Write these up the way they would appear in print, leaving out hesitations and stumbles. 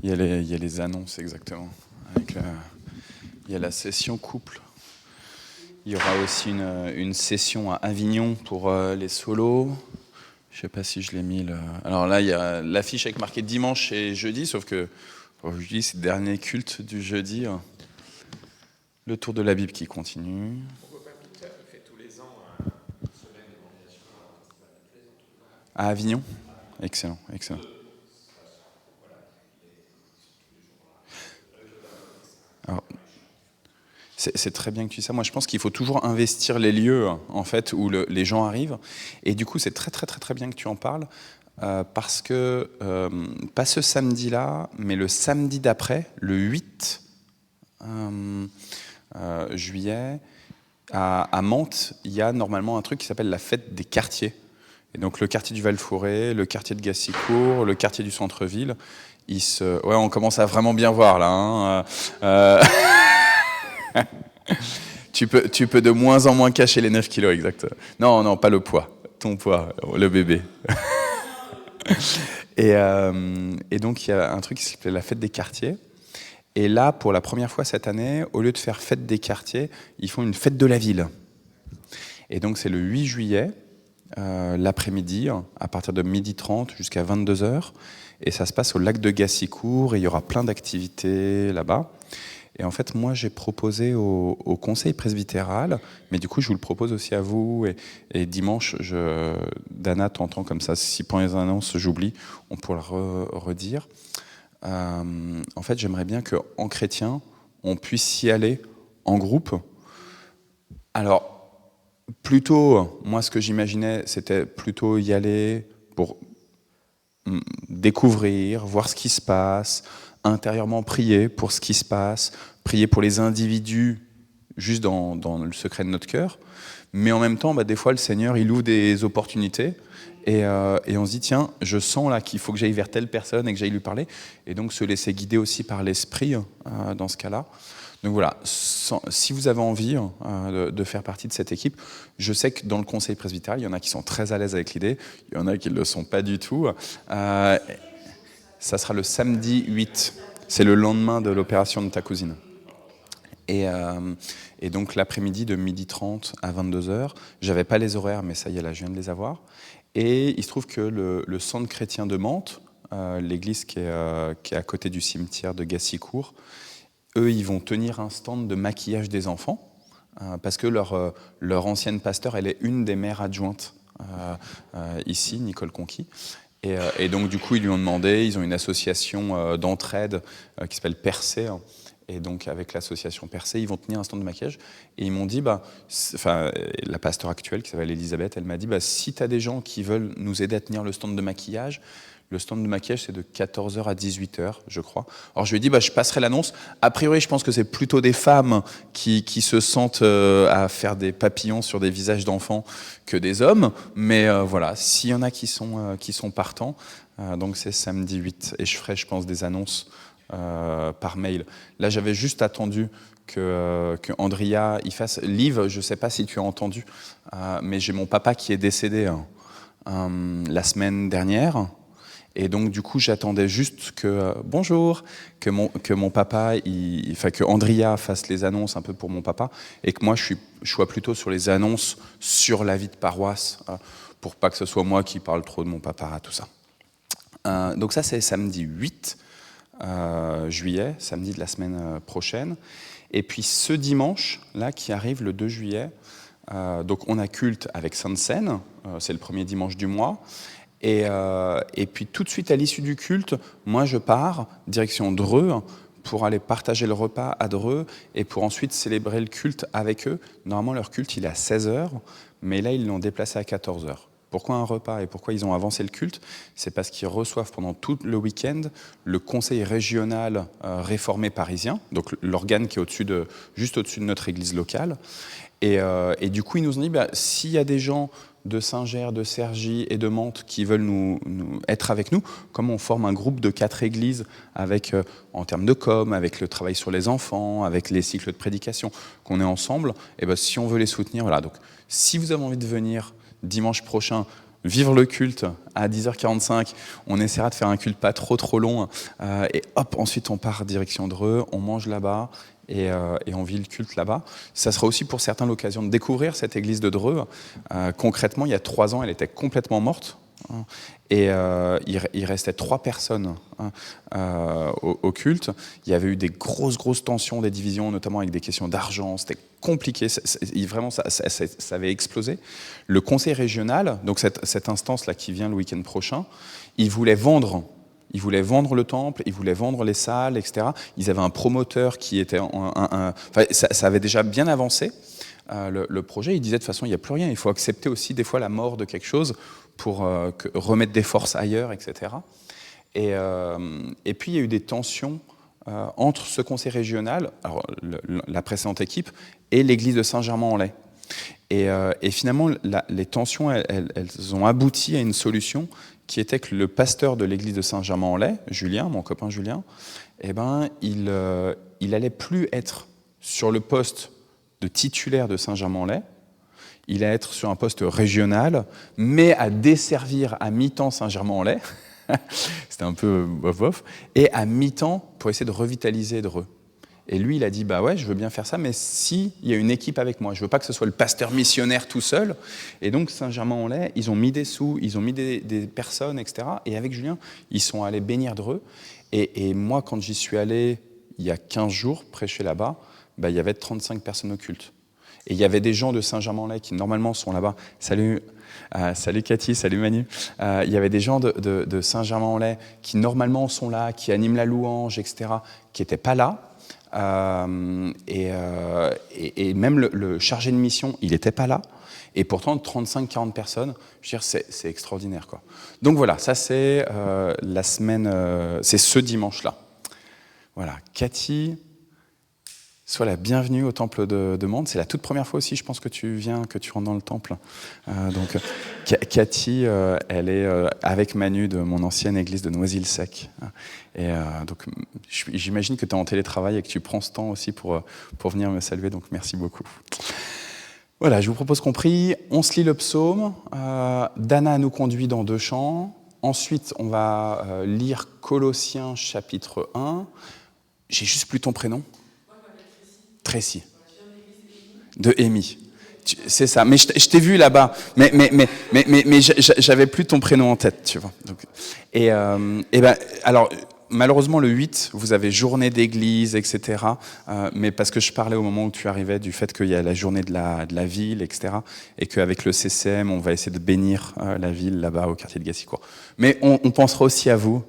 Il y a les annonces, exactement. Il y a la session couple. Il y aura aussi une session à Avignon pour les solos. Je ne sais pas si je l'ai mis. Alors là, il y a l'affiche avec marqué dimanche et jeudi, sauf que jeudi, c'est le dernier culte du jeudi. Le tour de la Bible qui continue. Pourquoi pas Peter qui fait tous les ans une semaine d'évangélisation à un festival de plaisance. À Avignon. Excellent, excellent. Alors, c'est très bien que tu dis ça. Moi, je pense qu'il faut toujours investir les lieux en fait où les gens arrivent. Et du coup, c'est très très très très bien que tu en parles parce que pas ce samedi-là, mais le samedi d'après, le 8 juillet, à Mantes, il y a normalement un truc qui s'appelle la fête des quartiers. Et donc le quartier du Val-Fouré, le quartier de Gassicourt, le quartier du centre-ville, ouais, on commence à vraiment bien voir là. Tu peux de moins en moins cacher les 9 kilos, exact. Non, non, pas le poids, ton poids, le bébé. Et donc il y a un truc qui s'appelle la fête des quartiers. Et là, pour la première fois cette année, au lieu de faire fête des quartiers, ils font une fête de la ville. Et donc c'est le 8 juillet, l'après-midi, à partir de 12h30 jusqu'à 22h. Et ça se passe au lac de Gassicourt et il y aura plein d'activités là-bas. Et en fait, moi, j'ai proposé au conseil presbytéral, mais du coup, je vous le propose aussi à vous. Et dimanche, Dana t'entend comme ça. Si pendant les annonces, j'oublie, on pourra le redire. En fait, j'aimerais bien qu'en chrétien, on puisse y aller en groupe. Alors, plutôt, moi, ce que j'imaginais, c'était plutôt y aller pour découvrir, voir ce qui se passe, intérieurement prier pour ce qui se passe, prier pour les individus juste dans le secret de notre cœur. Mais en même temps, des fois, le Seigneur, il ouvre des opportunités et on se dit, tiens, je sens là qu'il faut que j'aille vers telle personne et que j'aille lui parler. Et donc, se laisser guider aussi par l'Esprit dans ce cas-là. Donc voilà, si vous avez envie de faire partie de cette équipe, je sais que dans le conseil presbytéral, il y en a qui sont très à l'aise avec l'idée, il y en a qui ne le sont pas du tout. Ça sera le samedi 8, c'est le lendemain de l'opération de ta cousine. Et donc l'après-midi de 12h30 à 22h, j'avais pas les horaires, mais ça y est, là je viens de les avoir. Et il se trouve que le centre chrétien de Mantes, l'église qui est à côté du cimetière de Gassicourt, eux, ils vont tenir un stand de maquillage des enfants, parce que leur ancienne pasteur, elle est une des mères adjointes ici, Nicole Conquis. Et donc, du coup, ils lui ont demandé, ils ont une association d'entraide qui s'appelle Percé, et donc, avec l'association Percé, ils vont tenir un stand de maquillage. Et ils m'ont dit, la pasteur actuelle, qui s'appelle Elisabeth, elle m'a dit, si tu as des gens qui veulent nous aider à tenir le stand de maquillage, le stand de maquillage, c'est de 14h à 18h, je crois. Alors, je lui ai dit, je passerai l'annonce. A priori, je pense que c'est plutôt des femmes qui se sentent à faire des papillons sur des visages d'enfants que des hommes. Mais voilà, s'il y en a qui sont partants, donc c'est samedi 8. Et je ferai, je pense, des annonces par mail. Là, j'avais juste attendu que Andrea y fasse. Liv, je ne sais pas si tu as entendu, mais j'ai mon papa qui est décédé la semaine dernière. Et donc, du coup, j'attendais juste que mon papa, que Andrea fasse les annonces un peu pour mon papa, et que moi, je sois plutôt sur les annonces sur la vie de paroisse, pour pas que ce soit moi qui parle trop de mon papa, tout ça. Donc ça, c'est samedi 8 juillet, samedi de la semaine prochaine. Et puis ce dimanche, là, qui arrive le 2 juillet, donc on a culte avec Sainte-Seine, c'est le premier dimanche du mois. Et puis tout de suite à l'issue du culte, moi je pars direction Dreux pour aller partager le repas à Dreux et pour ensuite célébrer le culte avec eux. Normalement leur culte il est à 16h, mais là ils l'ont déplacé à 14h. Pourquoi un repas et pourquoi ils ont avancé le culte? C'est parce qu'ils reçoivent pendant tout le week-end le conseil régional réformé parisien, donc l'organe qui est juste au-dessus de notre église locale. Et du coup ils nous ont dit, s'il y a des gens de Saint-Ger, de Cergy et de Mantes qui veulent nous être avec nous, comme on forme un groupe de 4 églises avec, en termes de com, avec le travail sur les enfants, avec les cycles de prédication, qu'on est ensemble, et si on veut les soutenir, voilà. Donc, si vous avez envie de venir dimanche prochain, vivre le culte à 10h45, on essaiera de faire un culte pas trop long, et hop, ensuite on part direction Dreux, on mange là-bas, et on vit le culte là-bas. Ça sera aussi pour certains l'occasion de découvrir cette église de Dreux. Concrètement, il y a 3 ans, elle était complètement morte, hein, et il restait 3 personnes, hein, au culte. Il y avait eu des grosses tensions, des divisions, notamment avec des questions d'argent. C'était compliqué, vraiment ça avait explosé. Le conseil régional, donc cette instance-là qui vient le week-end prochain, ils voulaient vendre le temple, ils voulaient vendre les salles, etc. Ils avaient un promoteur qui était... ça avait déjà bien avancé, le projet. Ils disaient de toute façon, il n'y a plus rien. Il faut accepter aussi des fois la mort de quelque chose pour remettre des forces ailleurs, etc. Et puis, il y a eu des tensions entre ce conseil régional, alors, la précédente équipe, et l'église de Saint-Germain-en-Laye. Et finalement, les tensions, elles ont abouti à une solution qui était que le pasteur de l'église de Saint-Germain-en-Laye, Julien, mon copain Julien, il allait plus être sur le poste de titulaire de Saint-Germain-en-Laye. Il allait être sur un poste régional, mais à desservir à mi-temps Saint-Germain-en-Laye. C'était un peu bof, et à mi-temps pour essayer de revitaliser Dreux. Et lui, il a dit, bah ouais, je veux bien faire ça, mais s'il y a une équipe avec moi, je veux pas que ce soit le pasteur missionnaire tout seul. Et donc, Saint-Germain-en-Laye, ils ont mis des sous, ils ont mis des personnes, etc. Et avec Julien, ils sont allés bénir Dreux. Et moi, quand j'y suis allé, il y a 15 jours, prêcher là-bas, bah, il y avait 35 personnes au culte. Et il y avait des gens de Saint-Germain-en-Laye qui, normalement, sont là-bas. Salut Cathy, salut Manu. Il y avait des gens de Saint-Germain-en-Laye qui, normalement, sont là, qui animent la louange, etc., qui n'étaient pas là. Et même le chargé de mission, il n'était pas là. Et pourtant, 35-40 personnes, je veux dire, c'est extraordinaire, quoi. Donc voilà, ça c'est la semaine, c'est ce dimanche-là. Voilà, Cathy, sois la bienvenue au temple de Mende. C'est la toute première fois aussi, je pense, que tu viens, que tu rentres dans le temple. Donc, Cathy, elle est avec Manu de mon ancienne église de Noisy-le-Sec. Et donc, j'imagine que tu es en télétravail et que tu prends ce temps aussi pour venir me saluer. Donc, merci beaucoup. Voilà, je vous propose qu'on prie. On se lit le psaume. Dana nous conduit dans 2 chants. Ensuite, on va lire Colossiens chapitre 1. J'ai juste plus ton prénom. Tracy. De Amy. C'est ça. Mais je t'ai vu là-bas. Mais j'avais plus ton prénom en tête, tu vois. Donc, alors, malheureusement, le 8, vous avez journée d'église, etc. Mais parce que je parlais au moment où tu arrivais du fait qu'il y a la journée de la ville, etc. Et qu'avec le CCM, on va essayer de bénir la ville là-bas au quartier de Gassicourt. Mais on pensera aussi à vous.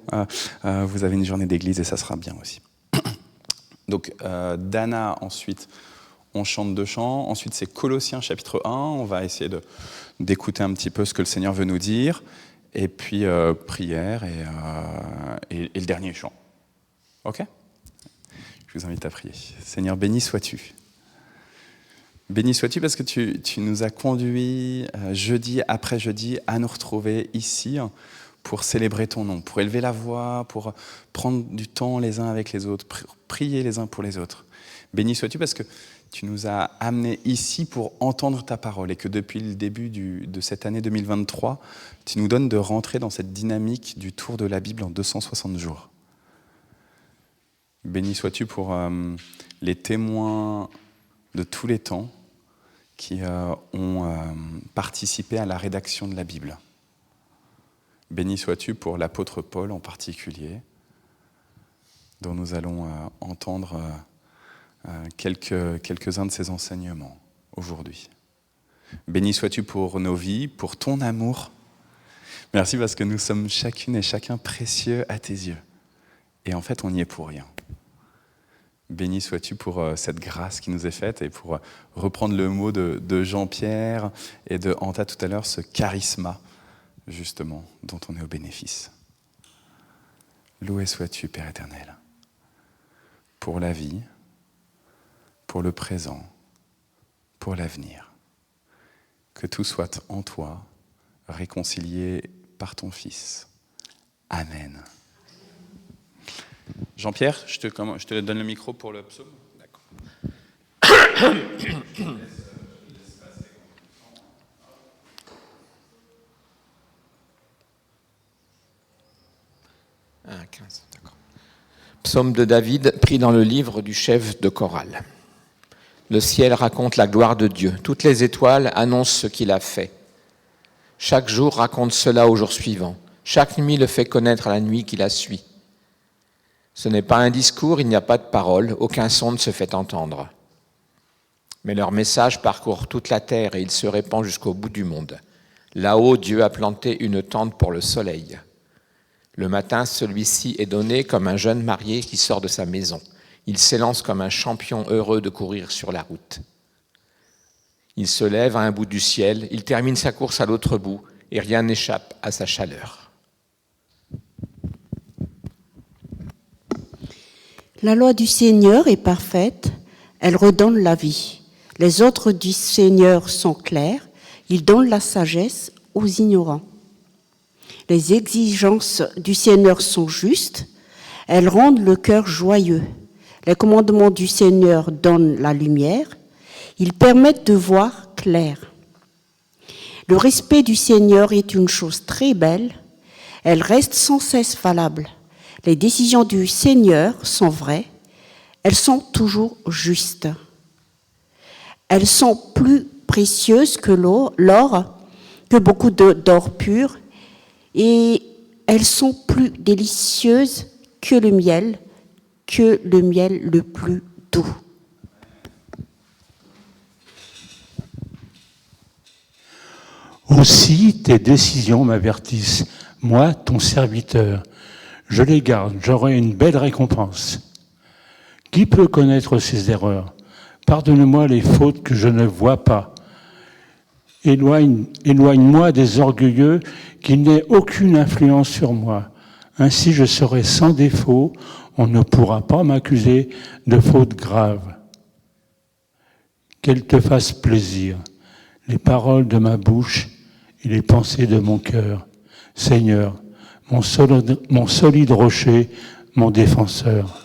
Vous avez une journée d'église et ça sera bien aussi. Donc, Dana, ensuite, on chante 2 chants. Ensuite, c'est Colossiens chapitre 1. On va essayer d'écouter un petit peu ce que le Seigneur veut nous dire. Et puis, prière et le dernier chant. OK ? Je vous invite à prier. Seigneur, béni sois-tu. Béni sois-tu parce que tu nous as conduits jeudi après jeudi à nous retrouver ici pour célébrer ton nom, pour élever la voix, pour prendre du temps les uns avec les autres, prier les uns pour les autres. Béni sois-tu parce que tu nous as amenés ici pour entendre ta parole et que depuis le début de cette année 2023, tu nous donnes de rentrer dans cette dynamique du tour de la Bible en 260 jours. Béni sois-tu pour les témoins de tous les temps qui ont participé à la rédaction de la Bible. Béni sois-tu pour l'apôtre Paul en particulier, dont nous allons entendre quelques-uns de ses enseignements aujourd'hui. Béni sois-tu pour nos vies, pour ton amour. Merci parce que nous sommes chacune et chacun précieux à tes yeux. Et en fait, on n'y est pour rien. Béni sois-tu pour cette grâce qui nous est faite et pour reprendre le mot de Jean-Pierre et de Anta tout à l'heure, ce charisme, justement, dont on est au bénéfice. Loué sois-tu, Père éternel, pour la vie, pour le présent, pour l'avenir. Que tout soit en toi, réconcilié par ton Fils. Amen. Jean-Pierre, je te donne le micro pour le psaume. D'accord. Ah, 15, d'accord. Psaume de David, pris dans le livre du chef de chorale. Le ciel raconte la gloire de Dieu. Toutes les étoiles annoncent ce qu'il a fait. Chaque jour raconte cela au jour suivant. Chaque nuit le fait connaître à la nuit qui la suit. Ce n'est pas un discours, il n'y a pas de parole, aucun son ne se fait entendre. Mais leur message parcourt toute la terre et il se répand jusqu'au bout du monde. Là-haut, Dieu a planté une tente pour le soleil. Le matin, celui-ci est donné comme un jeune marié qui sort de sa maison. Il s'élance comme un champion heureux de courir sur la route. Il se lève à un bout du ciel, il termine sa course à l'autre bout, et rien n'échappe à sa chaleur. La loi du Seigneur est parfaite, elle redonne la vie. Les ordres du Seigneur sont clairs, il donne la sagesse aux ignorants. Les exigences du Seigneur sont justes, elles rendent le cœur joyeux. Les commandements du Seigneur donnent la lumière, ils permettent de voir clair. Le respect du Seigneur est une chose très belle, elle reste sans cesse valable. Les décisions du Seigneur sont vraies, elles sont toujours justes. Elles sont plus précieuses que l'or, que beaucoup d'or pur, et elles sont plus délicieuses que le miel le plus doux. Aussi tes décisions m'avertissent, moi, ton serviteur. Je les garde, j'aurai une belle récompense. Qui peut connaître ses erreurs? Pardonne-moi les fautes que je ne vois pas. Éloigne-moi des orgueilleux qui n'aient aucune influence sur moi. Ainsi je serai sans défaut, on ne pourra pas m'accuser de fautes graves. Qu'elles te fassent plaisir, les paroles de ma bouche et les pensées de mon cœur. Seigneur, mon solide rocher, mon défenseur.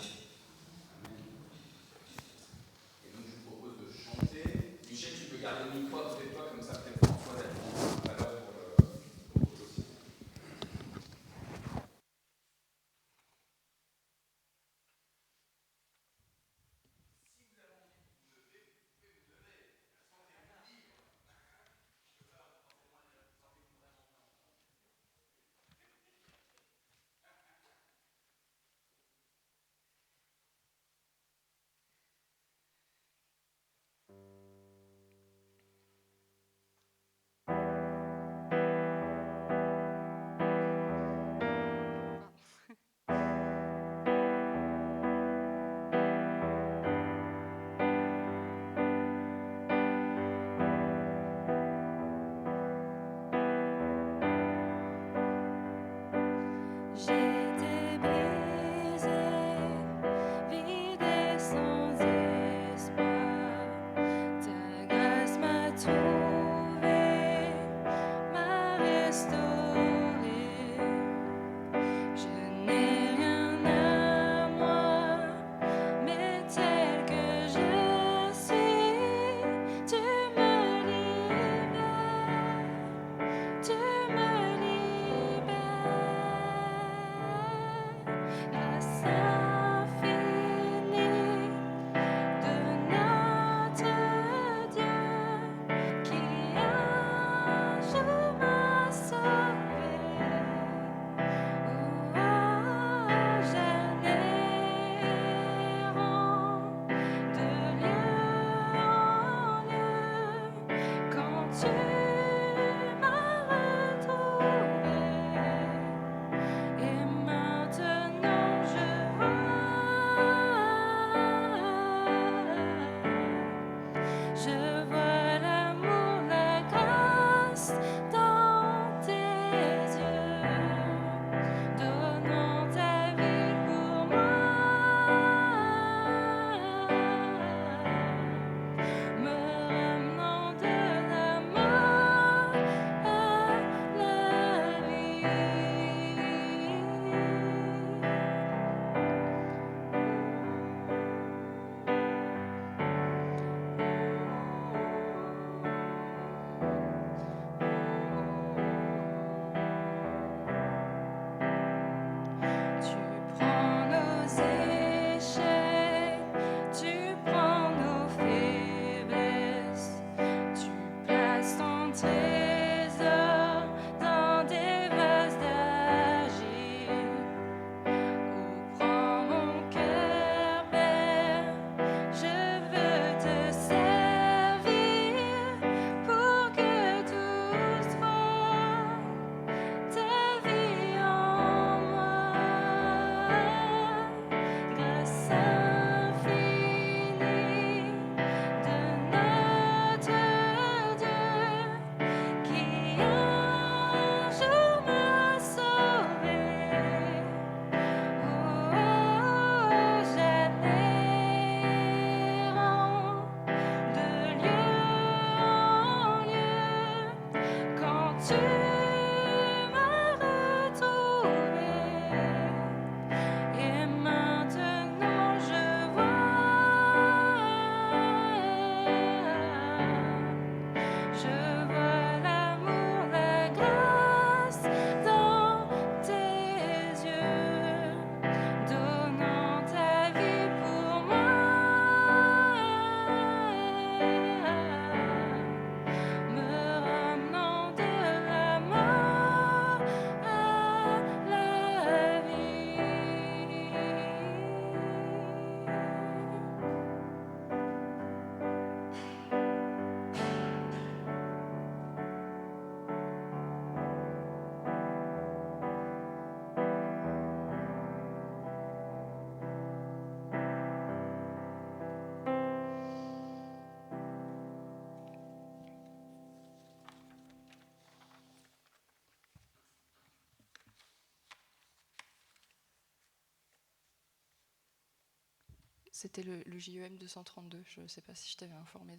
C'était le JEM 232. Je ne sais pas si je t'avais informé.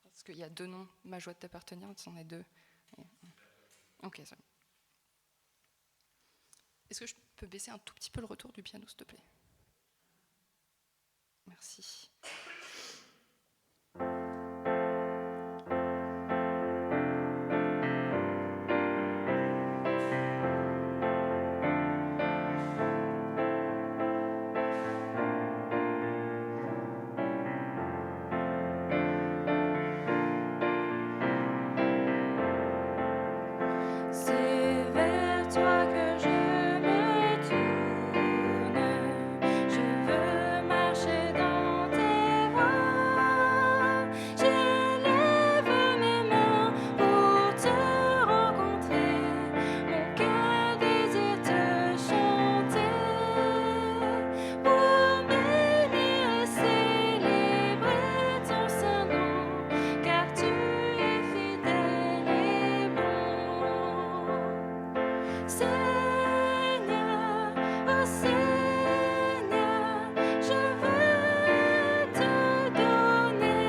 Parce qu'il y a 2 noms. Ma joie de t'appartenir, c'en est 2. Ok, ça va. Est-ce que je peux baisser un tout petit peu le retour du piano, s'il te plaît? Merci. C'est vers toi que je me tourne, je veux marcher dans tes voies, j'élève mes mains pour te rencontrer, mon cœur désire te chanter, pour bénir et célébrer ton saint nom, car tu es fidèle et bon. Seigneur, oh Seigneur, je veux te donner.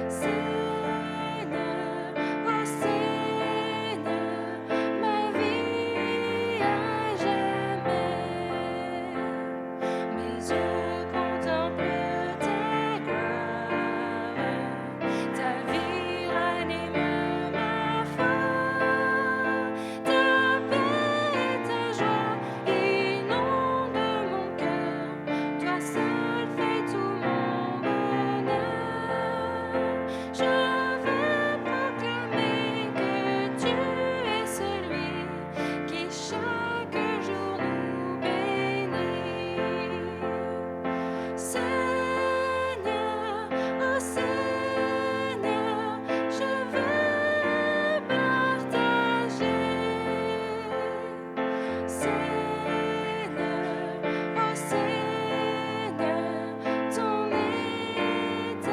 Seigneur, oh Seigneur, ma vie à jamais. Mes yeux contemplent ta gloire, ta vie ranime ma foi, ta paix et ta joie inondent mon cœur, toi seul fais tout mon bonheur. Je veux proclamer que tu es celui qui chaque jour nous bénit. Seigneur, oh Seigneur, je veux partager. Seigneur, oh Seigneur, ton éternité.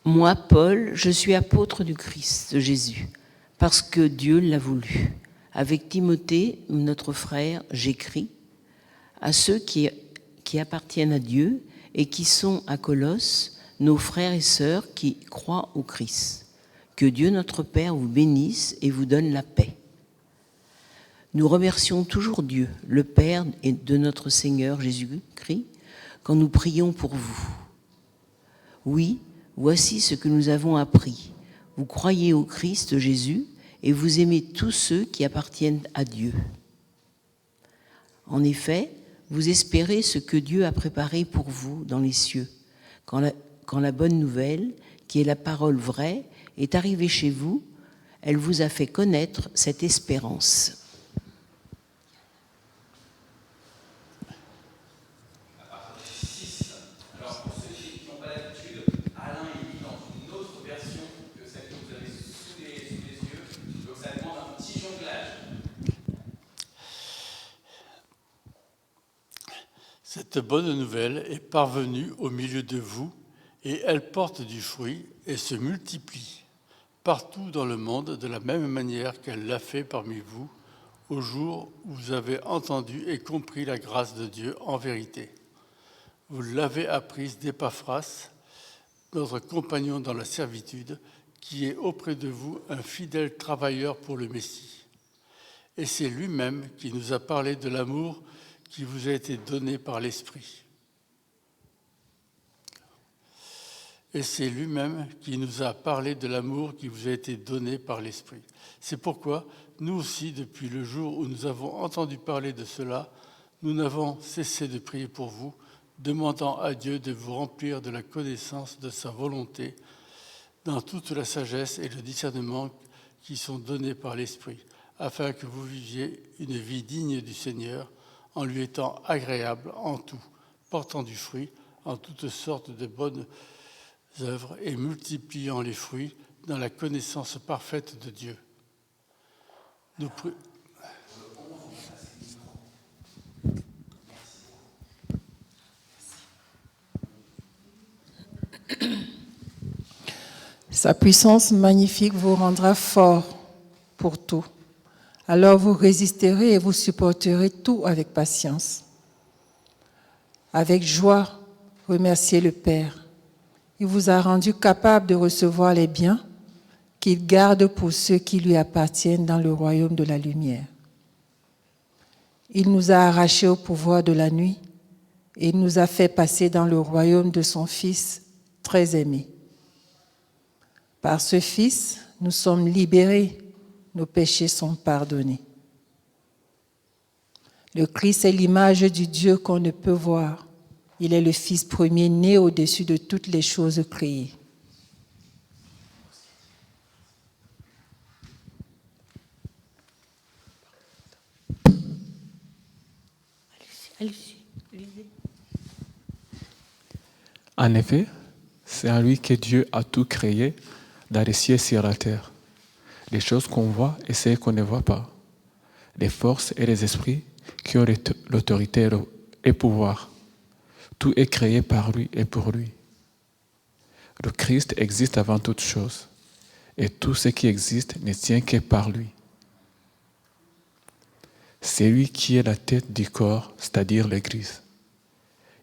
Moi, Paul, je suis apôtre du Christ, de Jésus, parce que Dieu l'a voulu. Avec Timothée, notre frère, j'écris à ceux qui appartiennent à Dieu et qui sont à Colosse, nos frères et sœurs qui croient au Christ. Que Dieu notre Père vous bénisse et vous donne la paix. Nous remercions toujours Dieu, le Père de notre Seigneur Jésus-Christ, quand nous prions pour vous. Oui, voici ce que nous avons appris. Vous croyez au Christ Jésus et vous aimez tous ceux qui appartiennent à Dieu. En effet, vous espérez ce que Dieu a préparé pour vous dans les cieux, quand la bonne nouvelle, qui est la parole vraie, est arrivée chez vous. Elle vous a fait connaître cette espérance. Alain, il lit dans une autre version que celle que vous avez sous les yeux. Donc ça Cette bonne nouvelle est parvenue au milieu de vous et elle porte du fruit et se multiplie partout dans le monde de la même manière qu'elle l'a fait parmi vous au jour où vous avez entendu et compris la grâce de Dieu en vérité. Vous l'avez apprise d'Épaphras, notre compagnon dans la servitude, qui est auprès de vous un fidèle travailleur pour le Messie. Et c'est lui-même qui nous a parlé de l'amour qui vous a été donné par l'Esprit. Et c'est lui-même qui nous a parlé de l'amour qui vous a été donné par l'Esprit. C'est pourquoi, nous aussi, depuis le jour où nous avons entendu parler de cela, nous n'avons cessé de prier pour vous, demandant à Dieu de vous remplir de la connaissance de sa volonté, dans toute la sagesse et le discernement qui sont donnés par l'Esprit, afin que vous viviez une vie digne du Seigneur, en lui étant agréable en tout, portant du fruit en toutes sortes de bonnes œuvres et multipliant les fruits dans la connaissance parfaite de Dieu. Sa puissance magnifique vous rendra fort pour tout. Alors vous résisterez et vous supporterez tout avec patience. Avec joie, remerciez le Père. Il vous a rendu capable de recevoir les biens qu'il garde pour ceux qui lui appartiennent dans le royaume de la lumière. Il nous a arrachés au pouvoir de la nuit et il nous a fait passer dans le royaume de son Fils très aimé. Par ce Fils, nous sommes libérés, nos péchés sont pardonnés. Le Christ est l'image du Dieu qu'on ne peut voir. Il est le Fils premier-né au-dessus de toutes les choses créées. En effet, c'est en lui que Dieu a tout créé dans les cieux et sur la terre. Les choses qu'on voit et celles qu'on ne voit pas. Les forces et les esprits qui ont l'autorité et le pouvoir. Tout est créé par lui et pour lui. Le Christ existe avant toute chose. Et tout ce qui existe ne tient que par lui. C'est lui qui est la tête du corps, c'est-à-dire l'Église.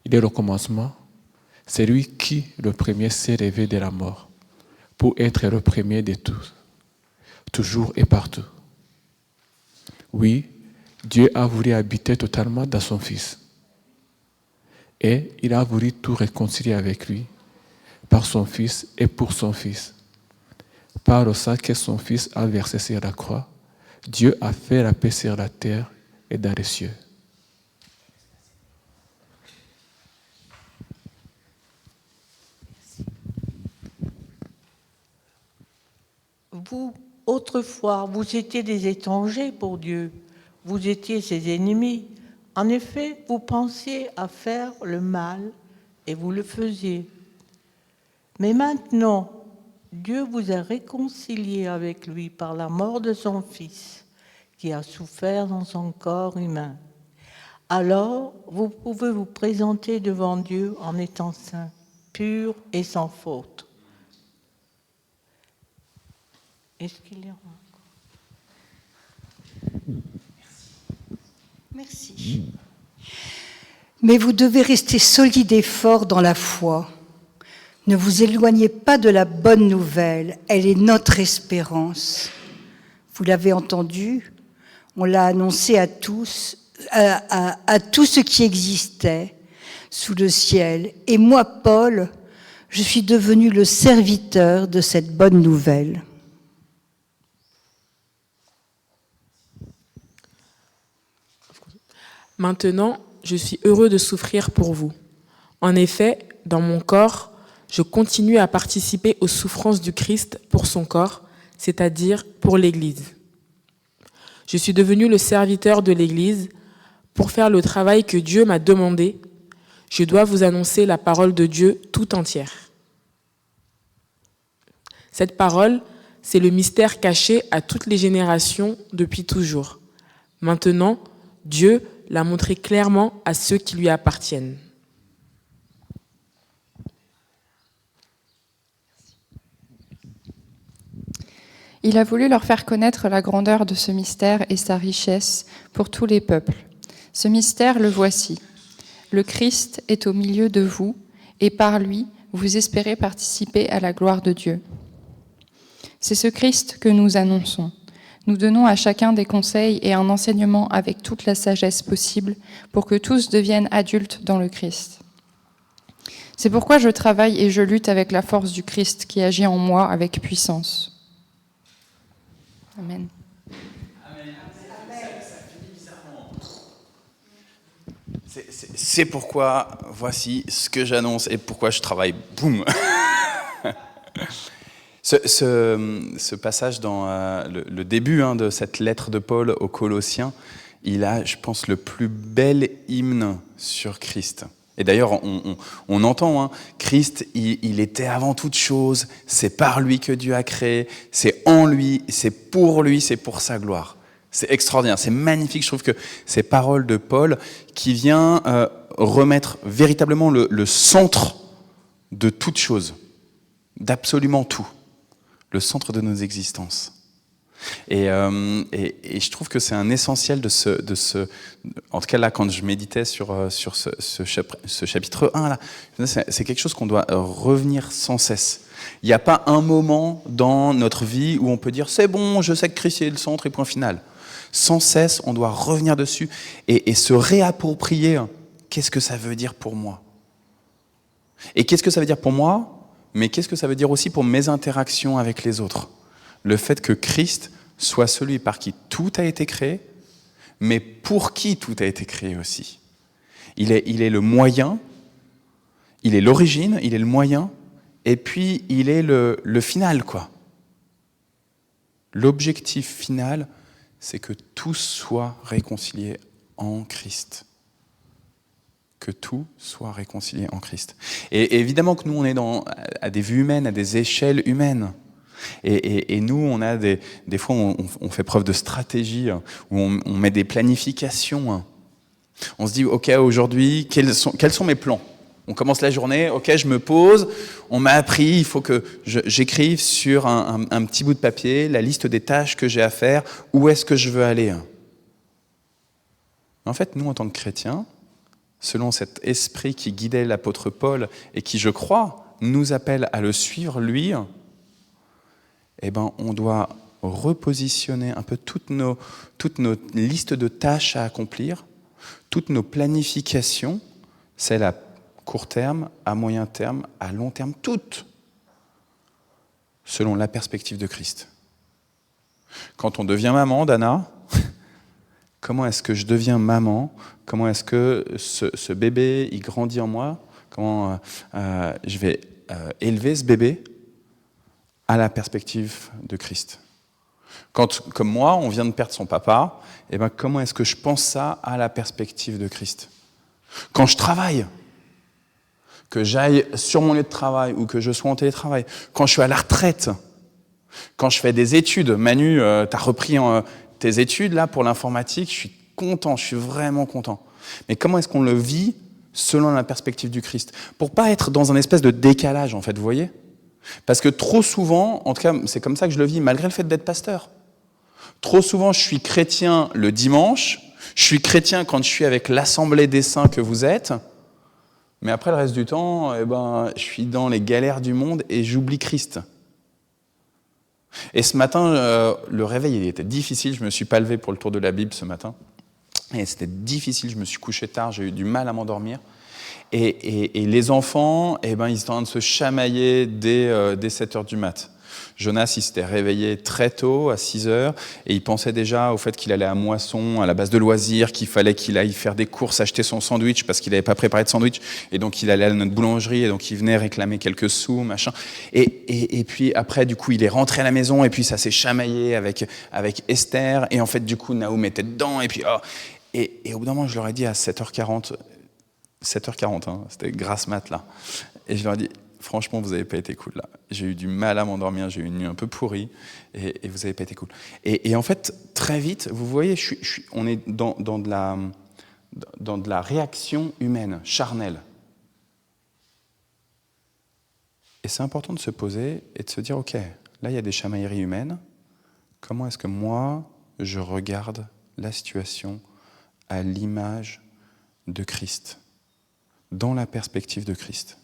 Il est le commencement. C'est lui qui, le premier, s'est levé de la mort pour être le premier de tous, toujours et partout. Oui, Dieu a voulu habiter totalement dans son Fils. Et il a voulu tout réconcilier avec lui, par son Fils et pour son Fils. Par le sang que son Fils a versé sur la croix, Dieu a fait la paix sur la terre et dans les cieux. Vous, autrefois, vous étiez des étrangers pour Dieu. Vous étiez ses ennemis. En effet, vous pensiez à faire le mal et vous le faisiez. Mais maintenant, Dieu vous a réconciliés avec lui par la mort de son Fils, qui a souffert dans son corps humain. Alors, vous pouvez vous présenter devant Dieu en étant saints, purs et sans faute. Est-ce qu'il y en a encore ? Merci. Mais vous devez rester solide et fort dans la foi. Ne vous éloignez pas de la bonne nouvelle, elle est notre espérance. Vous l'avez entendu, on l'a annoncé à tous, à tout ce qui existait sous le ciel. Et moi, Paul, je suis devenu le serviteur de cette bonne nouvelle. Maintenant, je suis heureux de souffrir pour vous. En effet, dans mon corps, je continue à participer aux souffrances du Christ pour son corps, c'est-à-dire pour l'Église. Je suis devenu le serviteur de l'Église. Pour faire le travail que Dieu m'a demandé, je dois vous annoncer la parole de Dieu tout entière. Cette parole, c'est le mystère caché à toutes les générations depuis toujours. Maintenant, Dieu la montrer clairement à ceux qui lui appartiennent. Il a voulu leur faire connaître la grandeur de ce mystère et sa richesse pour tous les peuples. Ce mystère, le voici. Le Christ est au milieu de vous, et par lui, vous espérez participer à la gloire de Dieu. C'est ce Christ que nous annonçons. Nous donnons à chacun des conseils et un enseignement avec toute la sagesse possible pour que tous deviennent adultes dans le Christ. C'est pourquoi je travaille et je lutte avec la force du Christ qui agit en moi avec puissance. Amen. C'est pourquoi voici ce que j'annonce et pourquoi je travaille. Boum. Ce passage dans le début de cette lettre de Paul aux Colossiens, il a, je pense, le plus bel hymne sur Christ. Et d'ailleurs, on entend, Christ, il était avant toute chose, c'est par lui que Dieu a créé, c'est en lui, c'est pour sa gloire. C'est extraordinaire, c'est magnifique. Je trouve que ces paroles de Paul qui vient remettre véritablement le centre de toute chose, d'absolument tout, le centre de nos existences. Et je trouve que c'est un essentiel de ce en tout cas là, quand je méditais sur ce chapitre 1, là, c'est quelque chose qu'on doit revenir sans cesse. Il n'y a pas un moment dans notre vie où on peut dire c'est bon, je sais que Christ est le centre et point final. Sans cesse, on doit revenir dessus et se réapproprier qu'est-ce que ça veut dire pour moi. Et qu'est-ce que ça veut dire pour moi, mais qu'est-ce que ça veut dire aussi pour mes interactions avec les autres. Le fait que Christ soit celui par qui tout a été créé, mais pour qui tout a été créé aussi. Il est le moyen, il est l'origine, il est le moyen, et puis il est le final, quoi. L'objectif final, c'est que tout soit réconcilié en Christ. Que tout soit réconcilié en Christ. Et évidemment que nous, on est à des vues humaines, à des échelles humaines. Et nous, on a des fois, on fait preuve de stratégie, où on met des planifications. On se dit, ok, aujourd'hui, quels sont mes plans ? On commence la journée, ok, je me pose, on m'a appris, il faut que j'écrive sur un petit bout de papier la liste des tâches que j'ai à faire, où est-ce que je veux aller. En fait, nous, en tant que chrétiens, selon cet esprit qui guidait l'apôtre Paul et qui, je crois, nous appelle à le suivre, lui, eh ben, on doit repositionner un peu toutes nos listes de tâches à accomplir, toutes nos planifications, celles à court terme, à moyen terme, à long terme, toutes, selon la perspective de Christ. Quand on devient maman, Dana, comment est-ce que je deviens maman ? Comment est-ce que ce bébé, il grandit en moi ? Comment je vais élever ce bébé à la perspective de Christ. Quand, comme moi, on vient de perdre son papa, eh ben, comment est-ce que je pense ça à la perspective de Christ ? Quand je travaille, que j'aille sur mon lieu de travail ou que je sois en télétravail, quand je suis à la retraite, quand je fais des études, Manu, tu as repris tes études là pour l'informatique, je suis content, je suis vraiment content. Mais comment est-ce qu'on le vit selon la perspective du Christ ? Pour pas être dans un espèce de décalage, en fait, vous voyez ? Parce que trop souvent, en tout cas c'est comme ça que je le vis, malgré le fait d'être pasteur, trop souvent je suis chrétien le dimanche, je suis chrétien quand je suis avec l'assemblée des saints que vous êtes, mais après le reste du temps, eh ben, je suis dans les galères du monde et j'oublie Christ. Et ce matin, le réveil il était difficile, je ne me suis pas levé pour le tour de la Bible ce matin, et c'était difficile, je me suis couché tard, j'ai eu du mal à m'endormir. Et les enfants, eh ben, ils étaient en train de se chamailler dès 7h du mat'. Jonas, il s'était réveillé très tôt, à 6h, et il pensait déjà au fait qu'il allait à Moisson, à la base de loisirs, qu'il fallait qu'il aille faire des courses, acheter son sandwich, parce qu'il n'avait pas préparé de sandwich, et donc il allait à notre boulangerie, et donc il venait réclamer quelques sous, machin. Et puis après, du coup, il est rentré à la maison, et puis ça s'est chamaillé avec Esther, et en fait, du coup, Naoum était dedans, et puis... Oh, et au bout d'un moment, je leur ai dit à 7h40, c'était grasse mat là. Et je leur ai dit, franchement, vous n'avez pas été cool là. J'ai eu du mal à m'endormir, j'ai eu une nuit un peu pourrie, et vous n'avez pas été cool. Et en fait, très vite, vous voyez, on est dans dans de la réaction humaine, charnelle. Et c'est important de se poser et de se dire, ok, là il y a des chamailleries humaines, comment est-ce que moi je regarde la situation à l'image de Christ, dans la perspective de Christ.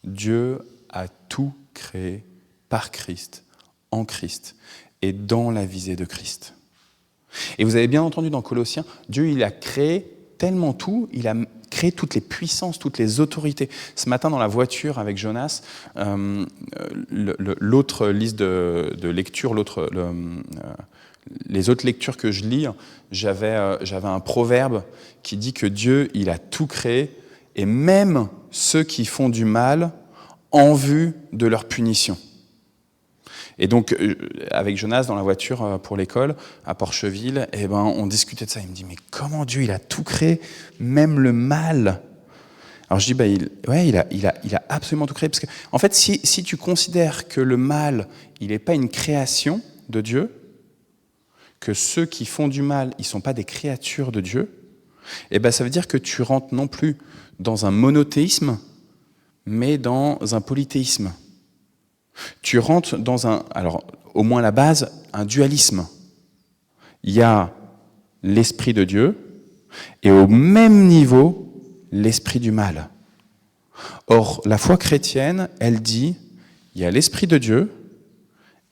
Dieu a tout créé par Christ, en Christ et dans la visée de Christ. Et vous avez bien entendu dans Colossiens, Dieu il a créé tellement tout, il a créé toutes les puissances, toutes les autorités. Ce matin dans la voiture avec Jonas, l'autre liste de lecture, les autres lectures que je lis, j'avais un proverbe qui dit que Dieu il a tout créé et même ceux qui font du mal en vue de leur punition. Et donc, avec Jonas dans la voiture pour l'école, à Porcheville, on discutait de ça. Il me dit, mais comment Dieu, il a tout créé, même le mal? Alors je dis, il a absolument tout créé. Parce que, en fait, si tu considères que le mal, il n'est pas une création de Dieu, que ceux qui font du mal, ils ne sont pas des créatures de Dieu, ça veut dire que tu rentres non plus dans un monothéisme, mais dans un polythéisme. Tu rentres dans alors au moins la base, un dualisme. Il y a l'esprit de Dieu et au même niveau, l'esprit du mal. Or, la foi chrétienne, elle dit, il y a l'esprit de Dieu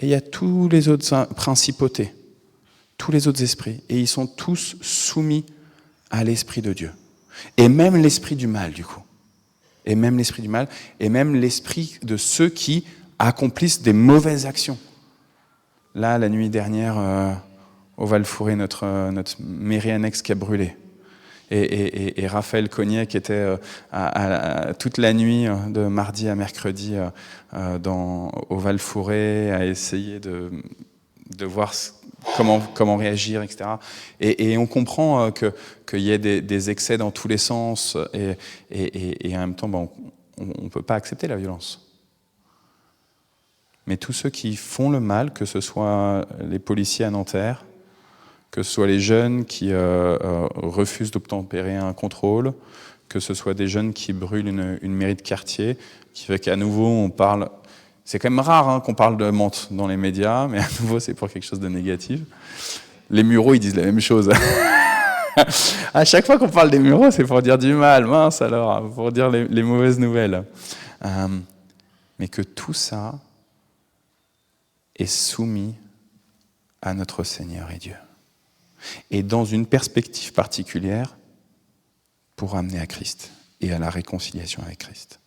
et il y a tous les autres principautés, tous les autres esprits, et ils sont tous soumis à l'esprit de Dieu. Et même l'esprit du mal, du coup. Et même l'esprit du mal, et même l'esprit de ceux qui accomplissent des mauvaises actions. Là, la nuit dernière, au Val-Fouré, notre mairie annexe qui a brûlé. Et Raphaël Cognet qui était toute la nuit, de mardi à mercredi, au Val-Fouré, à essayer de voir comment réagir, etc. Et on comprend qu'il y ait des excès dans tous les sens, et en même temps, on ne peut pas accepter la violence. Mais tous ceux qui font le mal, que ce soit les policiers à Nanterre, que ce soit les jeunes qui refusent d'obtempérer un contrôle, que ce soit des jeunes qui brûlent une mairie de quartier, qui fait qu'à nouveau on parle... C'est quand même rare qu'on parle de menthe dans les médias, mais à nouveau c'est pour quelque chose de négatif. Les Mureaux, ils disent la même chose. À chaque fois qu'on parle des Mureaux, c'est pour dire du mal, mince alors, pour dire les mauvaises nouvelles. Mais que tout ça est soumis à notre Seigneur et Dieu. Et dans une perspective particulière, pour amener à Christ et à la réconciliation avec Christ.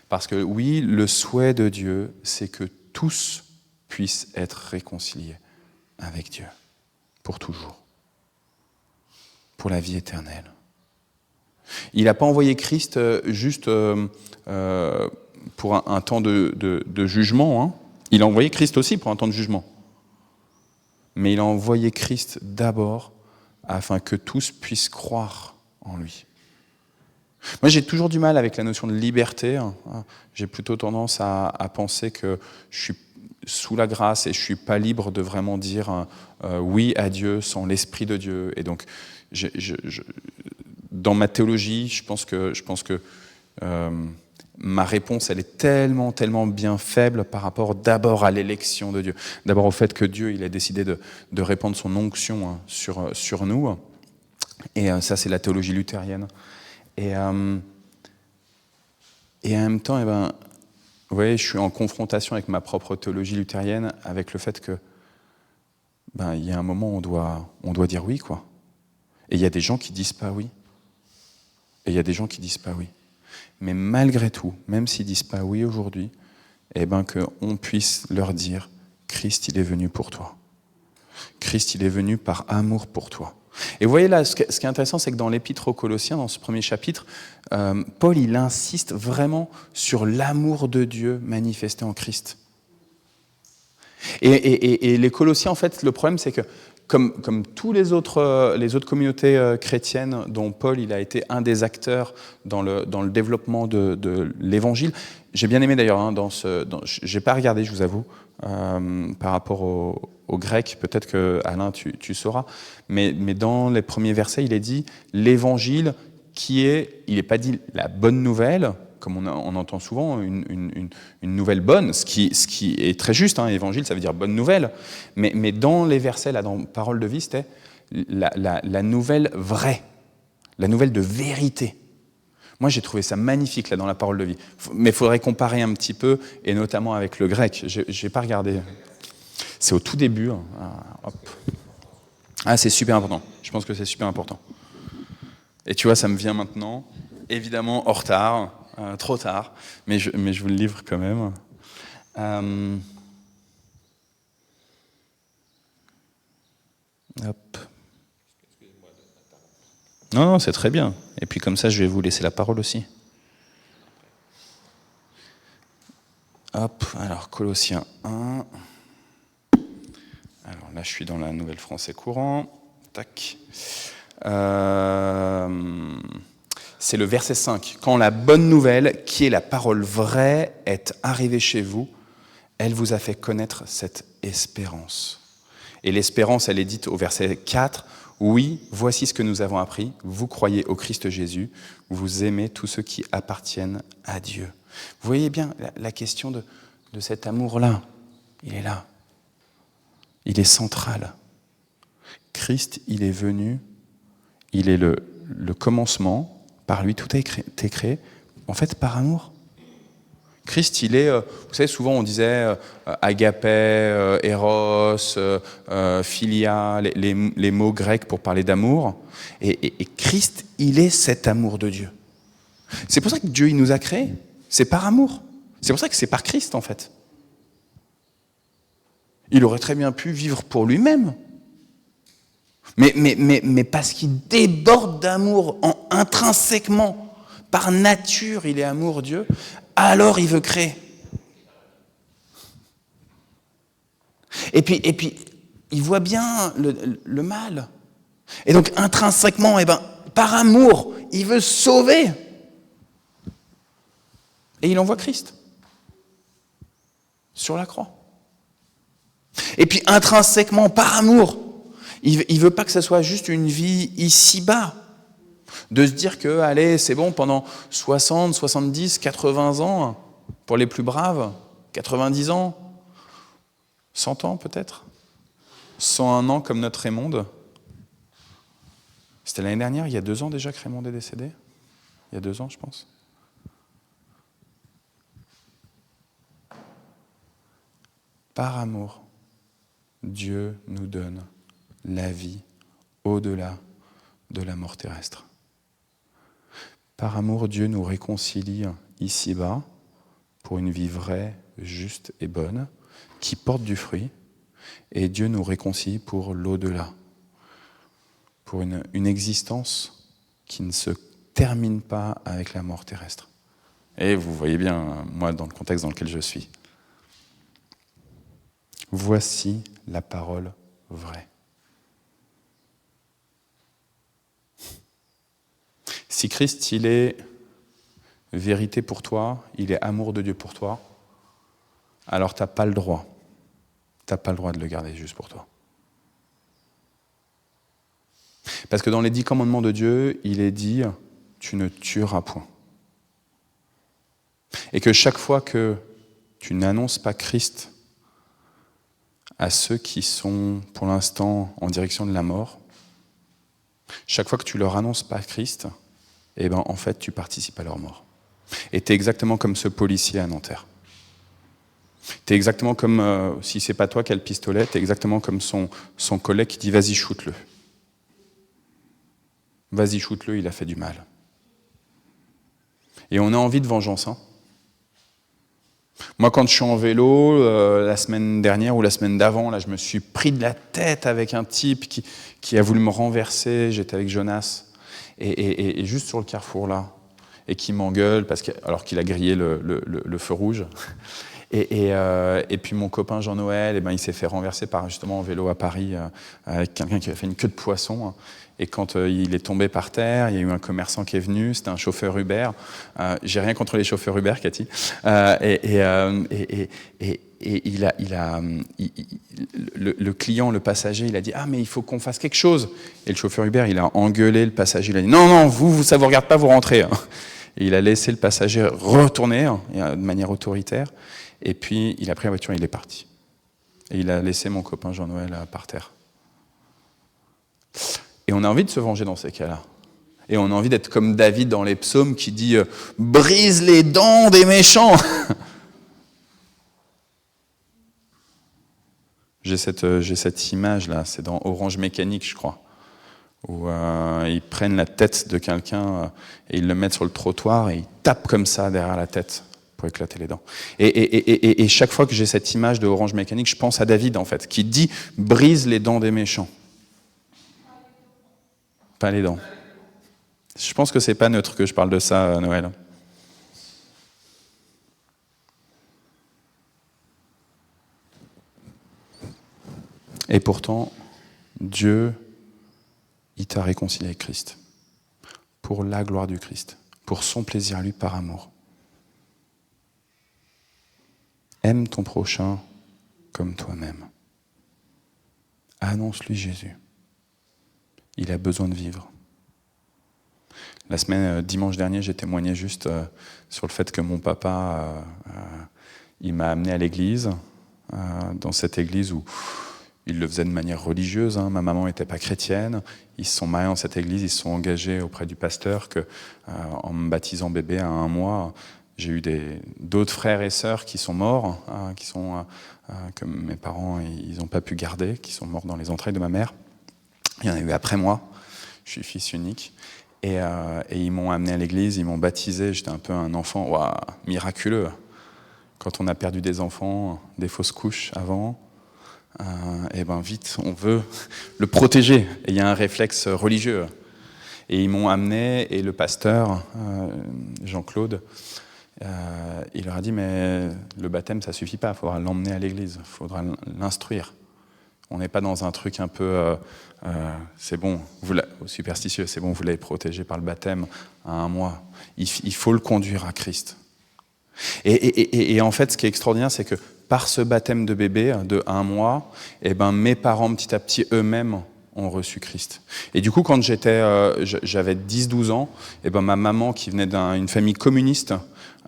Parce que oui, le souhait de Dieu, c'est que tous puissent être réconciliés avec Dieu, pour toujours, pour la vie éternelle. Il n'a pas envoyé Christ juste pour un temps de jugement, Il a envoyé Christ aussi pour un temps de jugement. Mais il a envoyé Christ d'abord afin que tous puissent croire en lui. Moi, j'ai toujours du mal avec la notion de liberté. J'ai plutôt tendance à penser que je suis sous la grâce et je ne suis pas libre de vraiment dire oui à Dieu sans l'Esprit de Dieu. Et donc, dans ma théologie, je pense que ma réponse, elle est tellement bien faible par rapport d'abord à l'élection de Dieu. D'abord au fait que Dieu, il a décidé de répandre son onction sur nous. Et ça, c'est la théologie luthérienne. Et en même temps, vous voyez, je suis en confrontation avec ma propre théologie luthérienne, avec le fait que, il y a un moment où on doit dire oui, quoi. Et il y a des gens qui disent pas oui. Mais malgré tout, même s'ils disent pas oui aujourd'hui, qu'on puisse leur dire, Christ, il est venu pour toi. Christ, il est venu par amour pour toi. Et vous voyez là, ce qui est intéressant, c'est que dans l'Épître aux Colossiens, dans ce premier chapitre, Paul, il insiste vraiment sur l'amour de Dieu manifesté en Christ. Et les Colossiens, en fait, le problème, c'est que comme tous les autres communautés chrétiennes dont Paul il a été un des acteurs dans le développement de l'évangile. J'ai bien aimé d'ailleurs, j'ai pas regardé, je vous avoue, par rapport au grec, peut-être que Alain tu sauras, mais dans les premiers versets, il est dit l'évangile il n'est pas dit la bonne nouvelle, comme on entend souvent, une nouvelle bonne, ce qui est très juste, évangile ça veut dire bonne nouvelle, mais dans les versets, là, dans Parole de vie, c'était la nouvelle vraie, la nouvelle de vérité. Moi j'ai trouvé ça magnifique là dans la Parole de vie, mais il faudrait comparer un petit peu, et notamment avec le grec, j'ai pas regardé, c'est au tout début, hop. C'est super important, je pense que c'est super important. Et tu vois, ça me vient maintenant, évidemment en retard, trop tard, mais je vous le livre quand même. Hop. Non, c'est très bien. Et puis comme ça, je vais vous laisser la parole aussi. Hop, alors Colossiens 1. Alors là, je suis dans la Nouvelle Français courant. Tac. C'est le verset 5. Quand la bonne nouvelle, qui est la parole vraie, est arrivée chez vous, elle vous a fait connaître cette espérance. Et l'espérance, elle est dite au verset 4. Oui, voici ce que nous avons appris. Vous croyez au Christ Jésus, vous aimez tous ceux qui appartiennent à Dieu. Vous voyez bien la question de cet amour-là. Il est là. Il est central. Christ, il est venu. Il est le commencement. Par lui, tout a été créé. En fait, par amour. Christ, il est, vous savez, souvent on disait agapé, eros, philia, les mots grecs pour parler d'amour. Et Christ, il est cet amour de Dieu. C'est pour ça que Dieu, il nous a créés. C'est par amour. C'est pour ça que c'est par Christ, en fait. Il aurait très bien pu vivre pour lui-même. Mais parce qu'il déborde d'amour intrinsèquement, par nature, il est amour Dieu, alors il veut créer. Et puis il voit bien le mal. Et donc intrinsèquement, par amour, il veut sauver. Et il envoie Christ sur la croix. Et puis intrinsèquement, par amour, il ne veut pas que ce soit juste une vie ici-bas. De se dire que, allez, c'est bon, pendant 60, 70, 80 ans, pour les plus braves, 90 ans, 100 ans peut-être, 101 ans comme notre Raymonde. C'était l'année dernière, il y a 2 ans déjà que Raymonde est décédé. Il y a 2 ans, je pense. Par amour, Dieu nous donne la vie au-delà de la mort terrestre. Par amour, Dieu nous réconcilie ici-bas pour une vie vraie, juste et bonne, qui porte du fruit, et Dieu nous réconcilie pour l'au-delà, pour une existence qui ne se termine pas avec la mort terrestre. Et vous voyez bien, moi, dans le contexte dans lequel je suis. Voici la parole vraie. Si Christ, il est vérité pour toi, il est amour de Dieu pour toi, alors tu n'as pas le droit. Tu n'as pas le droit de le garder juste pour toi. Parce que dans les 10 commandements de Dieu, il est dit « tu ne tueras point ». Et que chaque fois que tu n'annonces pas Christ à ceux qui sont pour l'instant en direction de la mort, chaque fois que tu leur annonces pas Christ, en fait, tu participes à leur mort. Et tu es exactement comme ce policier à Nanterre. Tu es exactement comme, si c'est pas toi qui as le pistolet, tu es exactement comme son collègue qui dit « vas-y, shoot-le ». Vas-y, shoot-le, il a fait du mal. Et on a envie de vengeance. Moi, quand je suis en vélo, la semaine dernière ou la semaine d'avant, là, je me suis pris de la tête avec un type qui a voulu me renverser. J'étais avec Jonas. Et juste sur le carrefour là, et qui m'engueule alors qu'il a grillé le feu rouge. Et puis mon copain Jean-Noël, eh ben, il s'est fait renverser justement en vélo à Paris avec quelqu'un qui avait fait une queue de poisson. Et quand il est tombé par terre, il y a eu un commerçant qui est venu, c'était un chauffeur Uber. J'ai rien contre les chauffeurs Uber, Cathy. Le client, le passager, il a dit « Ah, mais il faut qu'on fasse quelque chose !» Et le chauffeur Uber, il a engueulé le passager, il a dit « Non, non, vous, ça vous regarde pas, vous rentrez !» Et il a laissé le passager retourner de manière autoritaire. Et puis, il a pris la voiture et il est parti. Et il a laissé mon copain Jean-Noël par terre. Et on a envie de se venger dans ces cas-là. Et on a envie d'être comme David dans les psaumes qui dit « Brise les dents des méchants !» J'ai cette image-là, c'est dans Orange Mécanique, je crois, où ils prennent la tête de quelqu'un et ils le mettent sur le trottoir et ils tapent comme ça derrière la tête pour éclater les dents. Et chaque fois que j'ai cette image de Orange Mécanique, je pense à David, en fait, qui dit « Brise les dents des méchants ». Pas les dents. Je pense que c'est pas neutre que je parle de ça, Noël. Et pourtant, Dieu, il t'a réconcilié avec Christ. Pour la gloire du Christ. Pour son plaisir, lui, par amour. Aime ton prochain comme toi-même. Annonce-lui Jésus. Il a besoin de vivre. La semaine, dimanche dernier, j'ai témoigné juste sur le fait que mon papa, il m'a amené à l'église, dans cette église où il le faisait de manière religieuse. Ma maman n'était pas chrétienne. Ils se sont mariés dans cette église, ils se sont engagés auprès du pasteur que, en me baptisant bébé à 1 mois, j'ai eu d'autres frères et sœurs qui sont morts, que mes parents ils n'ont pas pu garder, qui sont morts dans les entrailles de ma mère. Il y en a eu après moi, je suis fils unique. Et ils m'ont amené à l'église, ils m'ont baptisé, j'étais un peu un enfant miraculeux. Quand on a perdu des enfants, des fausses couches avant, et ben vite, on veut le protéger. Et il y a un réflexe religieux. Et ils m'ont amené, et le pasteur, Jean-Claude, il leur a dit, mais le baptême, ça suffit pas, il faudra l'emmener à l'église, il faudra l'instruire. On n'est pas dans un truc un peu, c'est bon, superstitieux, c'est bon, vous l'avez protégé par le baptême à 1 mois. Il faut le conduire à Christ. Et en fait, ce qui est extraordinaire, c'est que par ce baptême de bébé de 1 mois, eh ben, mes parents, petit à petit, eux-mêmes, ont reçu Christ. Et du coup, quand j'avais 10-12 ans, eh ben, ma maman, qui venait d'une famille communiste,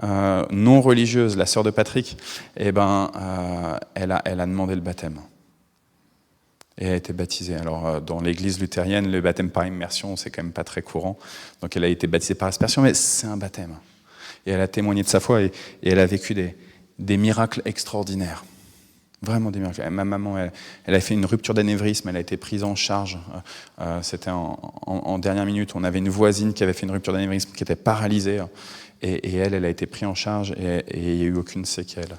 non religieuse, la sœur de Patrick, eh ben, elle a demandé le baptême. Et elle a été baptisée. Alors, dans l'église luthérienne, le baptême par immersion, c'est quand même pas très courant. Donc, elle a été baptisée par aspersion, mais c'est un baptême. Et elle a témoigné de sa foi et elle a vécu des miracles extraordinaires. Vraiment des miracles. Ma maman, elle a fait une rupture d'anévrisme, elle a été prise en charge. C'était en dernière minute. On avait une voisine qui avait fait une rupture d'anévrisme, qui était paralysée. Et elle a été prise en charge et il n'y a eu aucune séquelle.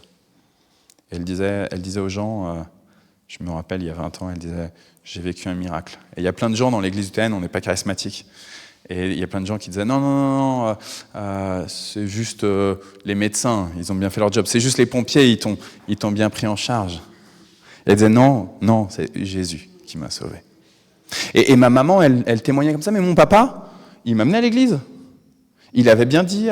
Et elle disait aux gens... Je me rappelle, il y a 20 ans, elle disait « J'ai vécu un miracle ». Et il y a plein de gens dans l'église luthérienne, on n'est pas charismatique. Et il y a plein de gens qui disaient « Non, c'est juste les médecins, ils ont bien fait leur job. C'est juste les pompiers, ils t'ont bien pris en charge. » Et elle disait « Non, c'est Jésus qui m'a sauvé. » Et ma maman, elle témoignait comme ça « Mais mon papa, il m'a amené à l'église. » Il avait bien dit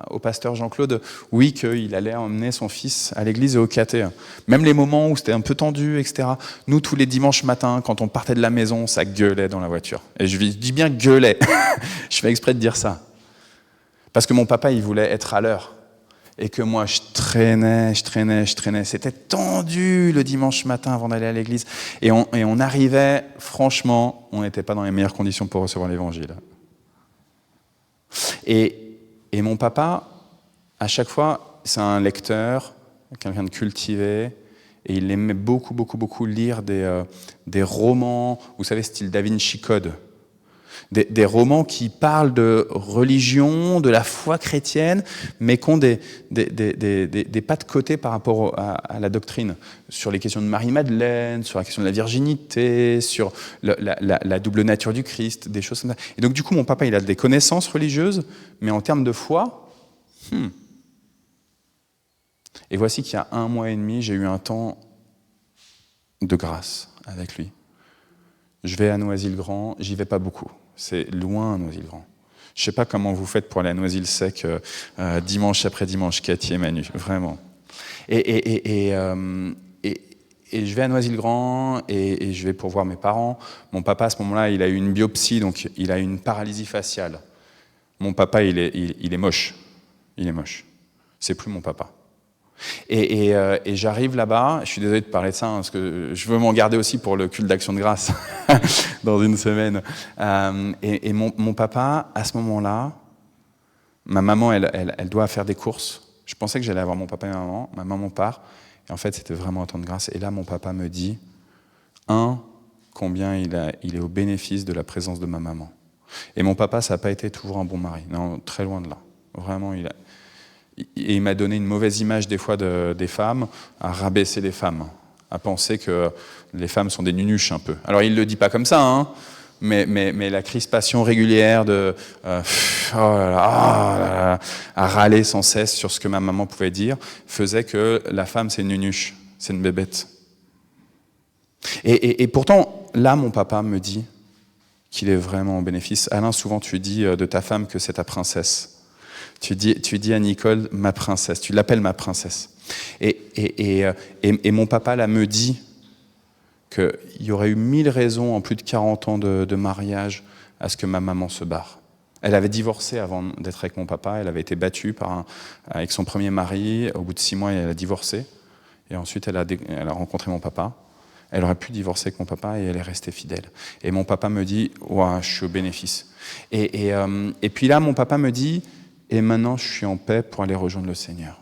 au pasteur Jean-Claude, oui, qu'il allait emmener son fils à l'église et au caté. Même les moments où c'était un peu tendu, etc. Nous, tous les dimanches matins, quand on partait de la maison, ça gueulait dans la voiture. Et je dis bien gueulait. Je fais exprès de dire ça. Parce que mon papa, il voulait être à l'heure. Et que moi, je traînais. C'était tendu le dimanche matin avant d'aller à l'église. Et on arrivait, franchement, on n'était pas dans les meilleures conditions pour recevoir l'évangile. Et mon papa, à chaque fois, c'est un lecteur, quelqu'un de cultivé, et il aimait beaucoup lire des romans, vous savez, style Da Vinci Code. Des romans qui parlent de religion, de la foi chrétienne, mais qui ont des pas de côté par rapport à la doctrine. Sur les questions de Marie-Madeleine, sur la question de la virginité, sur la double nature du Christ, des choses comme ça. Et donc du coup, mon papa, il a des connaissances religieuses, mais en termes de foi, Et voici qu'il y a 1 mois et demi, j'ai eu un temps de grâce avec lui. Je vais à Noisy-le-Grand, j'y vais pas beaucoup. C'est loin, Noisy-le-Grand. Je sais pas comment vous faites pour aller à Noisy-le-Sec dimanche après dimanche, Cathy et Manu, vraiment. Et je vais à Noisy-le-Grand et je vais pour voir mes parents. Mon papa, à ce moment-là, il a eu une biopsie, donc il a eu une paralysie faciale. Mon papa, il est moche. Il est moche. C'est plus mon papa. Et j'arrive là-bas, je suis désolé de parler de ça, parce que je veux m'en garder aussi pour le culte d'action de grâce dans une semaine. Et mon papa, à ce moment-là, ma maman, elle doit faire des courses. Je pensais que j'allais avoir mon papa et ma maman part. Et en fait, c'était vraiment un temps de grâce. Et là, mon papa me dit, combien il est au bénéfice de la présence de ma maman. Et mon papa, ça n'a pas été toujours un bon mari. Non, très loin de là. Vraiment, et il m'a donné une mauvaise image des fois des femmes, à rabaisser les femmes, à penser que les femmes sont des nunuches un peu. Alors il ne le dit pas comme ça, hein, mais la crispation régulière de à râler sans cesse sur ce que ma maman pouvait dire faisait que la femme c'est une nunuche, c'est une bébête. Et pourtant, là mon papa me dit qu'il est vraiment en bénéfice. Alain, souvent tu dis de ta femme que c'est ta princesse. Tu dis à Nicole, ma princesse, tu l'appelles ma princesse. Et mon papa, là, me dit qu'il y aurait eu 1000 raisons en plus de 40 ans de mariage à ce que ma maman se barre. Elle avait divorcé avant d'être avec mon papa, elle avait été battue avec son premier mari, au bout de 6 mois, elle a divorcé, et ensuite elle a rencontré mon papa. Elle aurait pu divorcer avec mon papa et elle est restée fidèle. Et mon papa me dit, ouah, je suis au bénéfice. Et puis là, mon papa me dit, et maintenant, je suis en paix pour aller rejoindre le Seigneur.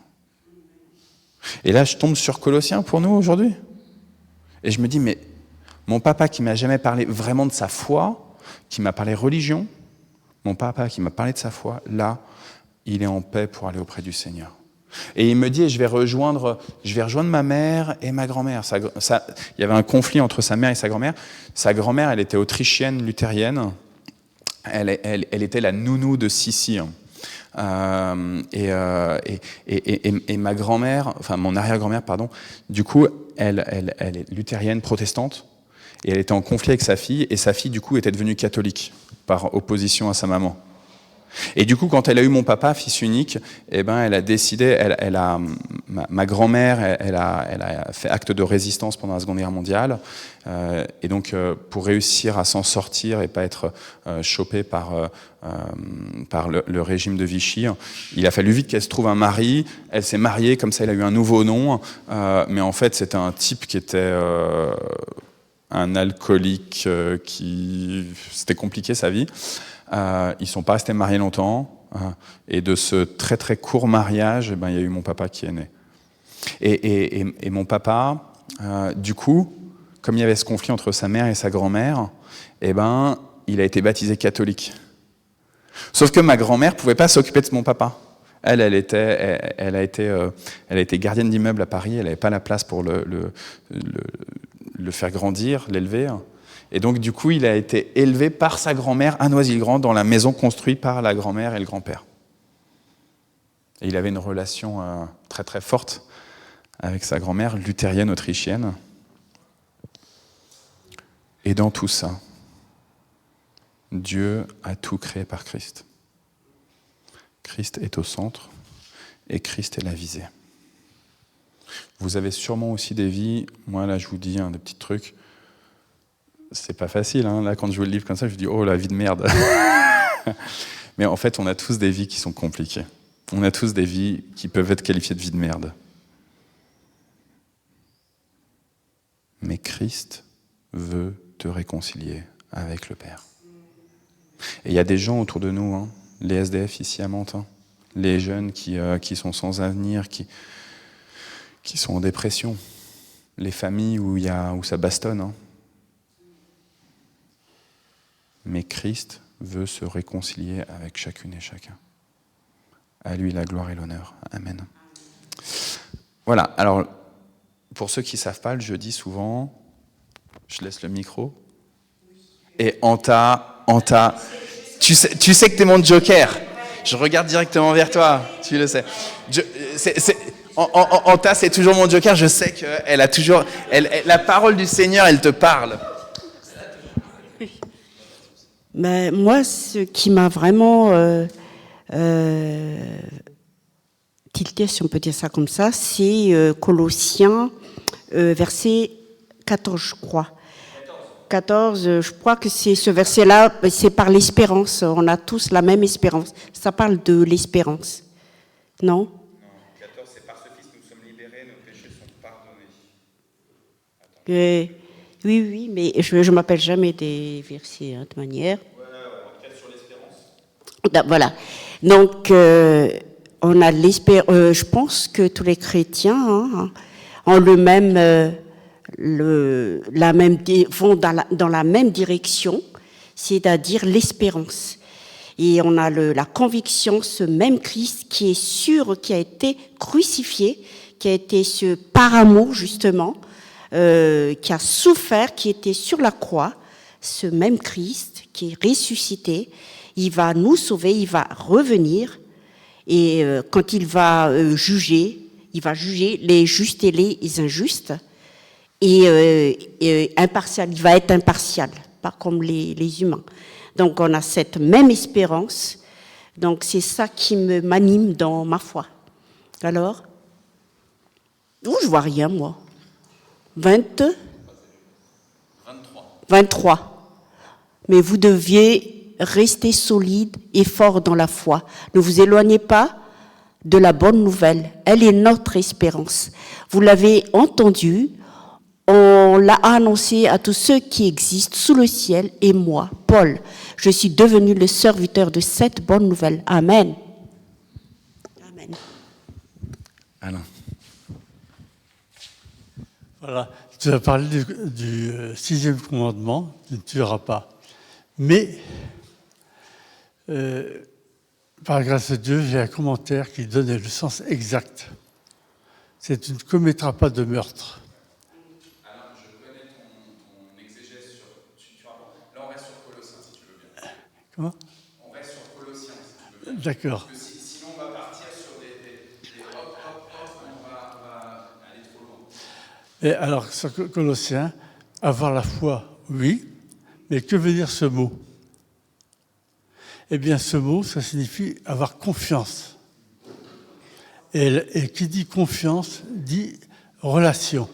Et là, je tombe sur Colossiens pour nous aujourd'hui. Et je me dis, mais mon papa qui m'a jamais parlé vraiment de sa foi, qui m'a parlé religion, mon papa qui m'a parlé de sa foi, là, il est en paix pour aller auprès du Seigneur. Et il me dit, je vais rejoindre ma mère et ma grand-mère. Il y avait un conflit entre sa mère et sa grand-mère. Sa grand-mère, elle était autrichienne, luthérienne. Elle était la nounou de Sissi. Et ma grand-mère, enfin mon arrière-grand-mère, pardon, du coup, elle est luthérienne, protestante, et elle était en conflit avec sa fille, et sa fille, du coup, était devenue catholique, par opposition à sa maman. Et du coup, quand elle a eu mon papa, fils unique, eh ben, elle a décidé, ma grand-mère, elle a fait acte de résistance pendant la Seconde Guerre mondiale, et donc pour réussir à s'en sortir et pas être chopée par le régime de Vichy, il a fallu vite qu'elle se trouve un mari. Elle s'est mariée, comme ça, elle a eu un nouveau nom, mais en fait, c'était un type qui était un alcoolique, c'était compliqué sa vie. Ils ne sont pas restés mariés longtemps, et de ce très très court mariage, il y a eu mon papa qui est né. Et mon papa, du coup, comme il y avait ce conflit entre sa mère et sa grand-mère, il a été baptisé catholique. Sauf que ma grand-mère ne pouvait pas s'occuper de mon papa. Elle a été gardienne d'immeuble à Paris, elle n'avait pas la place pour le faire grandir, l'élever. Et donc, du coup, il a été élevé par sa grand-mère à Noisy-le-Grand, dans la maison construite par la grand-mère et le grand-père. Et il avait une relation très très forte avec sa grand-mère, luthérienne autrichienne. Et dans tout ça, Dieu a tout créé par Christ. Christ est au centre et Christ est la visée. Vous avez sûrement aussi des vies, moi là je vous dis des petits trucs, c'est pas facile, hein. Là quand je vous le livre comme ça, je vous dis oh la vie de merde. Mais en fait on a tous des vies qui sont compliquées. On a tous des vies qui peuvent être qualifiées de vie de merde. Mais Christ veut te réconcilier avec le Père. Et il y a des gens autour de nous, les SDF ici à Mantes, les jeunes qui sont sans avenir, qui sont en dépression, les familles où ça bastonne. Mais Christ veut se réconcilier avec chacune et chacun. À lui la gloire et l'honneur. Amen. Voilà, alors, pour ceux qui ne savent pas, le jeudi, souvent, je laisse le micro. Et Anta, tu sais que tu es mon joker. Je regarde directement vers toi, tu le sais. Anta, c'est toujours mon joker. Je sais qu'elle a toujours... la parole du Seigneur, elle te parle. Mais moi, ce qui m'a vraiment tilté, si on peut dire ça comme ça, c'est Colossiens, verset 14, je crois. 14, je crois que c'est ce verset-là, c'est par l'espérance. On a tous la même espérance. Ça parle de l'espérance. Non ? 14, c'est par ce Fils nous sommes libérés, nos péchés sont pardonnés. Oui, mais je ne m'appelle jamais des versets, de manière. En tout cas sur l'espérance. Voilà. Donc, on a l'espérance. Je pense que tous les chrétiens ont le même... vont dans la même direction, c'est-à-dire l'espérance. Et on a la conviction, ce même Christ qui est sûr, qui a été crucifié, qui a été par amour justement, qui a souffert, qui était sur la croix, ce même Christ qui est ressuscité, il va nous sauver, il va revenir, et quand il va juger les justes et les injustes, et impartial, il va être impartial, pas comme les humains. Donc on a cette même espérance, donc c'est ça qui m'anime dans ma foi. Alors, je vois rien moi. 23. Mais vous deviez rester solide et fort dans la foi. Ne vous éloignez pas de la bonne nouvelle. Elle est notre espérance. Vous l'avez entendu, on l'a annoncé à tous ceux qui existent sous le ciel, et moi, Paul, je suis devenu le serviteur de cette bonne nouvelle. Amen. Amen. Alain. Voilà, tu as parlé du 6e commandement, tu ne tueras pas. Mais, par grâce de Dieu, j'ai un commentaire qui donne le sens exact. C'est tu ne commettras pas de meurtre. Alain, je connais ton exégèse sur... Là, on reste sur Colossiens, si tu veux bien. Comment ? On reste sur Colossiens, si tu veux bien. D'accord. Parce que sinon, on va partir sur des hop, on va aller trop loin. Et alors, sur Colossiens, avoir la foi, oui, mais que veut dire ce mot ? Eh bien, ce mot, ça signifie avoir confiance. Et qui dit confiance, dit relation.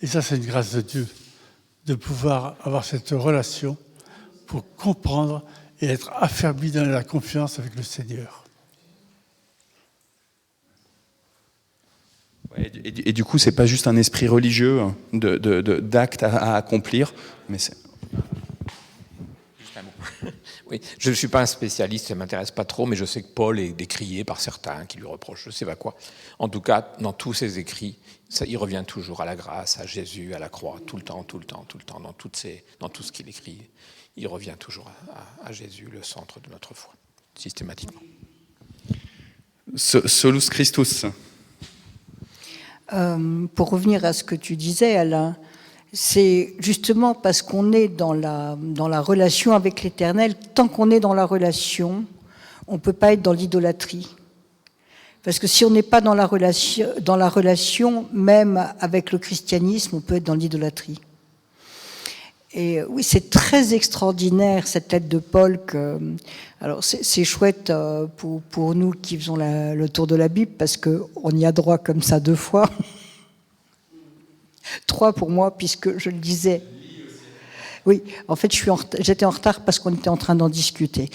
Et ça, c'est une grâce de Dieu, de pouvoir avoir cette relation pour comprendre et être affermi dans la confiance avec le Seigneur. Et du coup, c'est pas juste un esprit religieux d'actes à accomplir, mais c'est... Juste un mot. Oui, je ne suis pas un spécialiste, ça ne m'intéresse pas trop, mais je sais que Paul est décrié par certains qui lui reprochent je ne sais pas quoi. En tout cas, dans tous ses écrits, il revient toujours à la grâce, à Jésus, à la croix, tout le temps, dans tout ce qu'il écrit. Il revient toujours à Jésus, le centre de notre foi, systématiquement. Solus Christus. Pour revenir à ce que tu disais, Alain, c'est justement parce qu'on est dans la relation avec l'Éternel. Tant qu'on est dans la relation, on ne peut pas être dans l'idolâtrie. Parce que si on n'est pas dans la relation, même avec le christianisme, on peut être dans l'idolâtrie. Et oui, c'est très extraordinaire cette lettre de Paul. Alors c'est chouette pour nous qui faisons le tour de la Bible, parce qu'on y a droit comme ça 2 fois. 3 pour moi, puisque je le disais. Oui, en fait, j'étais en retard parce qu'on était en train d'en discuter.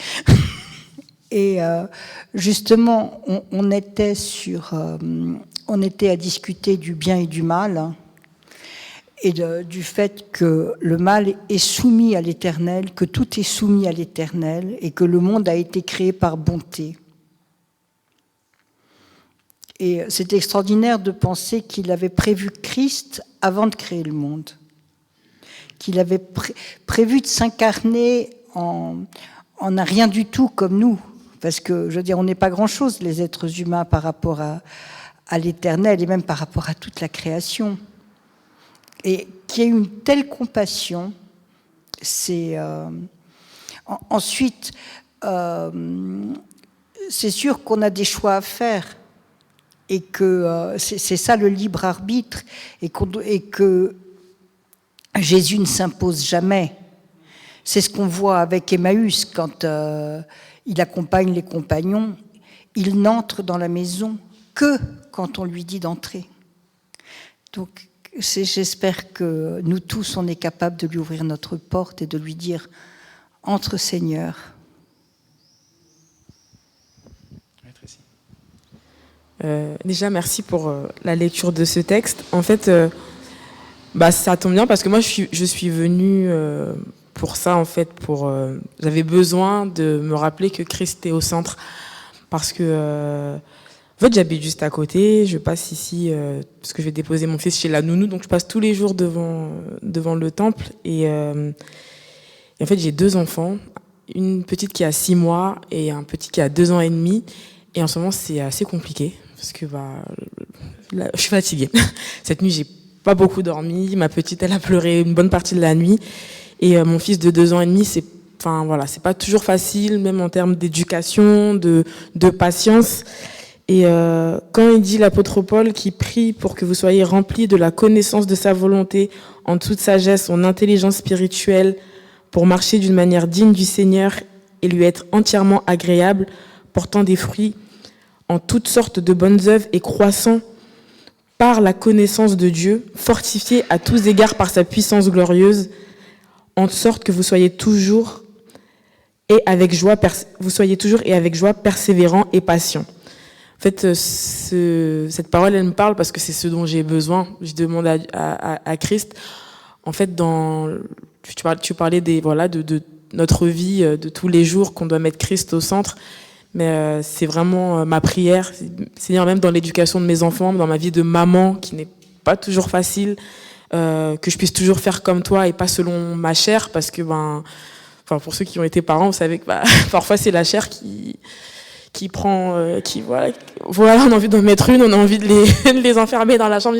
Et justement, on était à discuter du bien et du mal, et du fait que le mal est soumis à l'Éternel, que tout est soumis à l'Éternel, et que le monde a été créé par bonté. Et c'est extraordinaire de penser qu'il avait prévu Christ avant de créer le monde, qu'il avait prévu de s'incarner en un rien du tout comme nous, parce que, je veux dire, on n'est pas grand-chose, les êtres humains, par rapport à l'Éternel et même par rapport à toute la création. Et qu'il y ait une telle compassion, c'est... Ensuite, c'est sûr qu'on a des choix à faire. et que c'est ça le libre arbitre, et que Jésus ne s'impose jamais. C'est ce qu'on voit avec Emmaüs quand il accompagne les compagnons. Il n'entre dans la maison que quand on lui dit d'entrer. Donc j'espère que nous tous, on est capables de lui ouvrir notre porte et de lui dire « Entre Seigneur ». Déjà, merci pour la lecture de ce texte. En fait, ça tombe bien parce que moi, je suis venue pour ça, en fait. J'avais besoin de me rappeler que Christ est au centre. Parce que, en fait, j'habite juste à côté. Je passe ici, parce que je vais déposer mon fils chez la nounou. Donc, je passe tous les jours devant le temple. Et en fait, j'ai 2 enfants. Une petite qui a 6 mois et un petit qui a 2 ans et demi. Et en ce moment, c'est assez compliqué. Parce que là, je suis fatiguée. Cette nuit, j'ai pas beaucoup dormi. Ma petite, elle a pleuré une bonne partie de la nuit. Et mon fils de 2 ans et demi, c'est pas toujours facile, même en termes d'éducation, de patience. Et quand il dit l'apôtre Paul qui prie pour que vous soyez remplis de la connaissance de sa volonté, en toute sagesse, en intelligence spirituelle, pour marcher d'une manière digne du Seigneur et lui être entièrement agréable, portant des fruits en toutes sortes de bonnes œuvres et croissant par la connaissance de Dieu, fortifié à tous égards par sa puissance glorieuse, en sorte que vous soyez toujours et avec joie persévérants et patients. En fait, cette parole, elle me parle parce que c'est ce dont j'ai besoin. Je demande à Christ. En fait, tu parlais de notre vie de tous les jours, qu'on doit mettre Christ au centre. Mais c'est vraiment ma prière. C'est-à-dire même dans l'éducation de mes enfants, dans ma vie de maman, qui n'est pas toujours facile, que je puisse toujours faire comme toi et pas selon ma chair, parce que pour ceux qui ont été parents, vous savez que parfois c'est la chair qui prend, on a envie d'en mettre une, on a envie de les enfermer dans la chambre,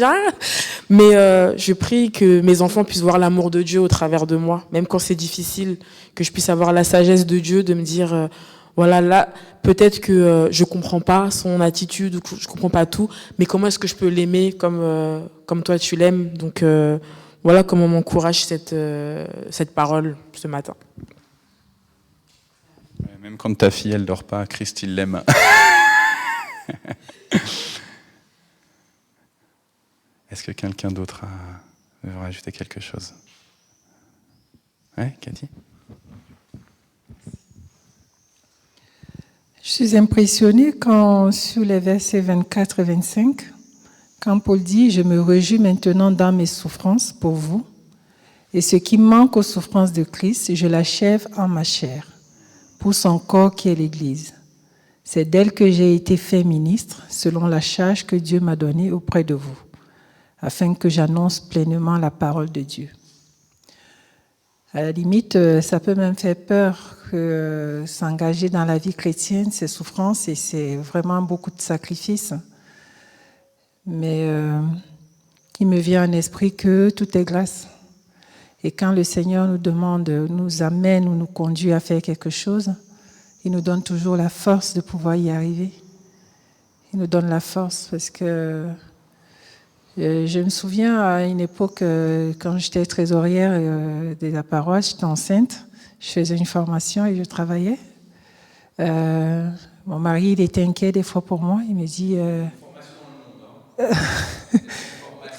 mais je prie que mes enfants puissent voir l'amour de Dieu au travers de moi, même quand c'est difficile, que je puisse avoir la sagesse de Dieu, de me dire là, peut-être que je comprends pas son attitude, je comprends pas tout, mais comment est-ce que je peux l'aimer comme toi tu l'aimes. Donc voilà comment m'encourage cette parole ce matin. Même quand ta fille, elle dort pas, Christ, il l'aime. Est-ce que quelqu'un d'autre veut rajouter quelque chose? Ouais, Cathy? Je suis impressionnée sur les versets 24 et 25, quand Paul dit « Je me réjouis maintenant dans mes souffrances pour vous, et ce qui manque aux souffrances de Christ, je l'achève en ma chair, pour son corps qui est l'Église. C'est d'elle que j'ai été fait ministre, selon la charge que Dieu m'a donnée auprès de vous, afin que j'annonce pleinement la parole de Dieu. » À la limite, ça peut même faire peur que s'engager dans la vie chrétienne, c'est souffrance et c'est vraiment beaucoup de sacrifices. Mais il me vient en esprit que tout est grâce. Et quand le Seigneur nous demande, nous amène ou nous conduit à faire quelque chose, il nous donne toujours la force de pouvoir y arriver. Il nous donne la force parce que je me souviens à une époque, quand j'étais trésorière de la paroisse, j'étais enceinte, je faisais une formation et je travaillais. Mon mari, il était inquiet des fois pour moi. Il me dit...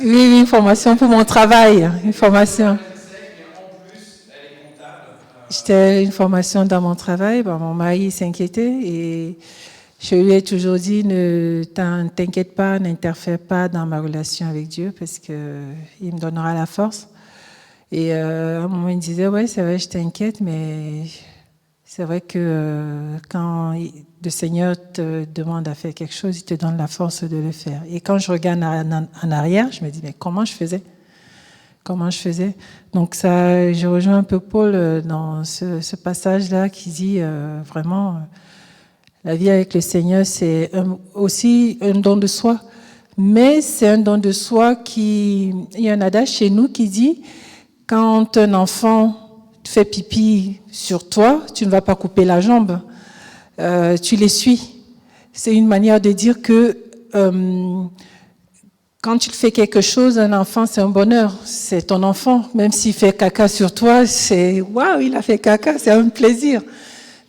oui, une formation pour mon travail. Une formation. J'étais une formation dans mon travail. Mon mari s'inquiétait et... Je lui ai toujours dit, ne t'inquiète pas, n'interfère pas dans ma relation avec Dieu parce qu'il me donnera la force. Et à un moment, il me disait, ouais, c'est vrai, je t'inquiète, mais c'est vrai que quand le Seigneur te demande à faire quelque chose, il te donne la force de le faire. Et quand je regarde en arrière, je me dis, mais comment je faisais? Donc ça, je rejoins un peu Paul dans ce passage-là qui dit vraiment... La vie avec le Seigneur, c'est aussi un don de soi. Mais c'est un don de soi il y a un adage chez nous qui dit, quand un enfant fait pipi sur toi, tu ne vas pas couper la jambe, tu l'essuies. C'est une manière de dire que quand tu fais quelque chose, un enfant, c'est un bonheur. C'est ton enfant. Même s'il fait caca sur toi, c'est waouh, il a fait caca, c'est un plaisir.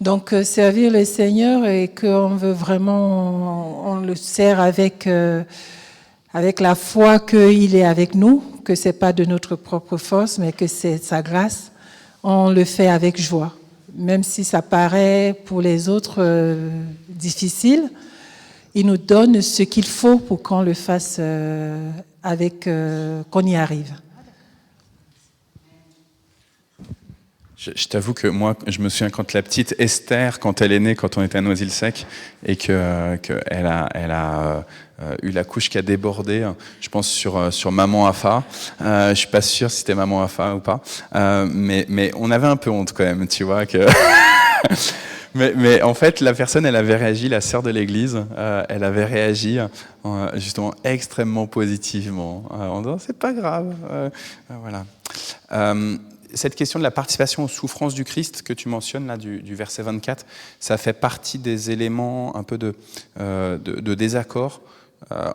Donc, servir le Seigneur et qu'on veut vraiment, on le sert avec la foi qu'il est avec nous, que c'est pas de notre propre force, mais que c'est sa grâce. On le fait avec joie. Même si ça paraît pour les autres difficile, il nous donne ce qu'il faut pour qu'on le fasse qu'on y arrive. Je t'avoue que moi, je me souviens quand la petite Esther, quand elle est née, quand on était à Noisy-le-Sec, et qu'elle a eu la couche qui a débordé, je pense sur Maman Afa. Je suis pas sûr si c'était Maman Afa ou pas, mais on avait un peu honte quand même, tu vois que. Mais en fait, la personne, elle avait réagi, la sœur de l'église, elle avait réagi justement extrêmement positivement, en disant c'est pas grave, voilà. Cette question de la participation aux souffrances du Christ que tu mentionnes là du verset 24, ça fait partie des éléments un peu de désaccord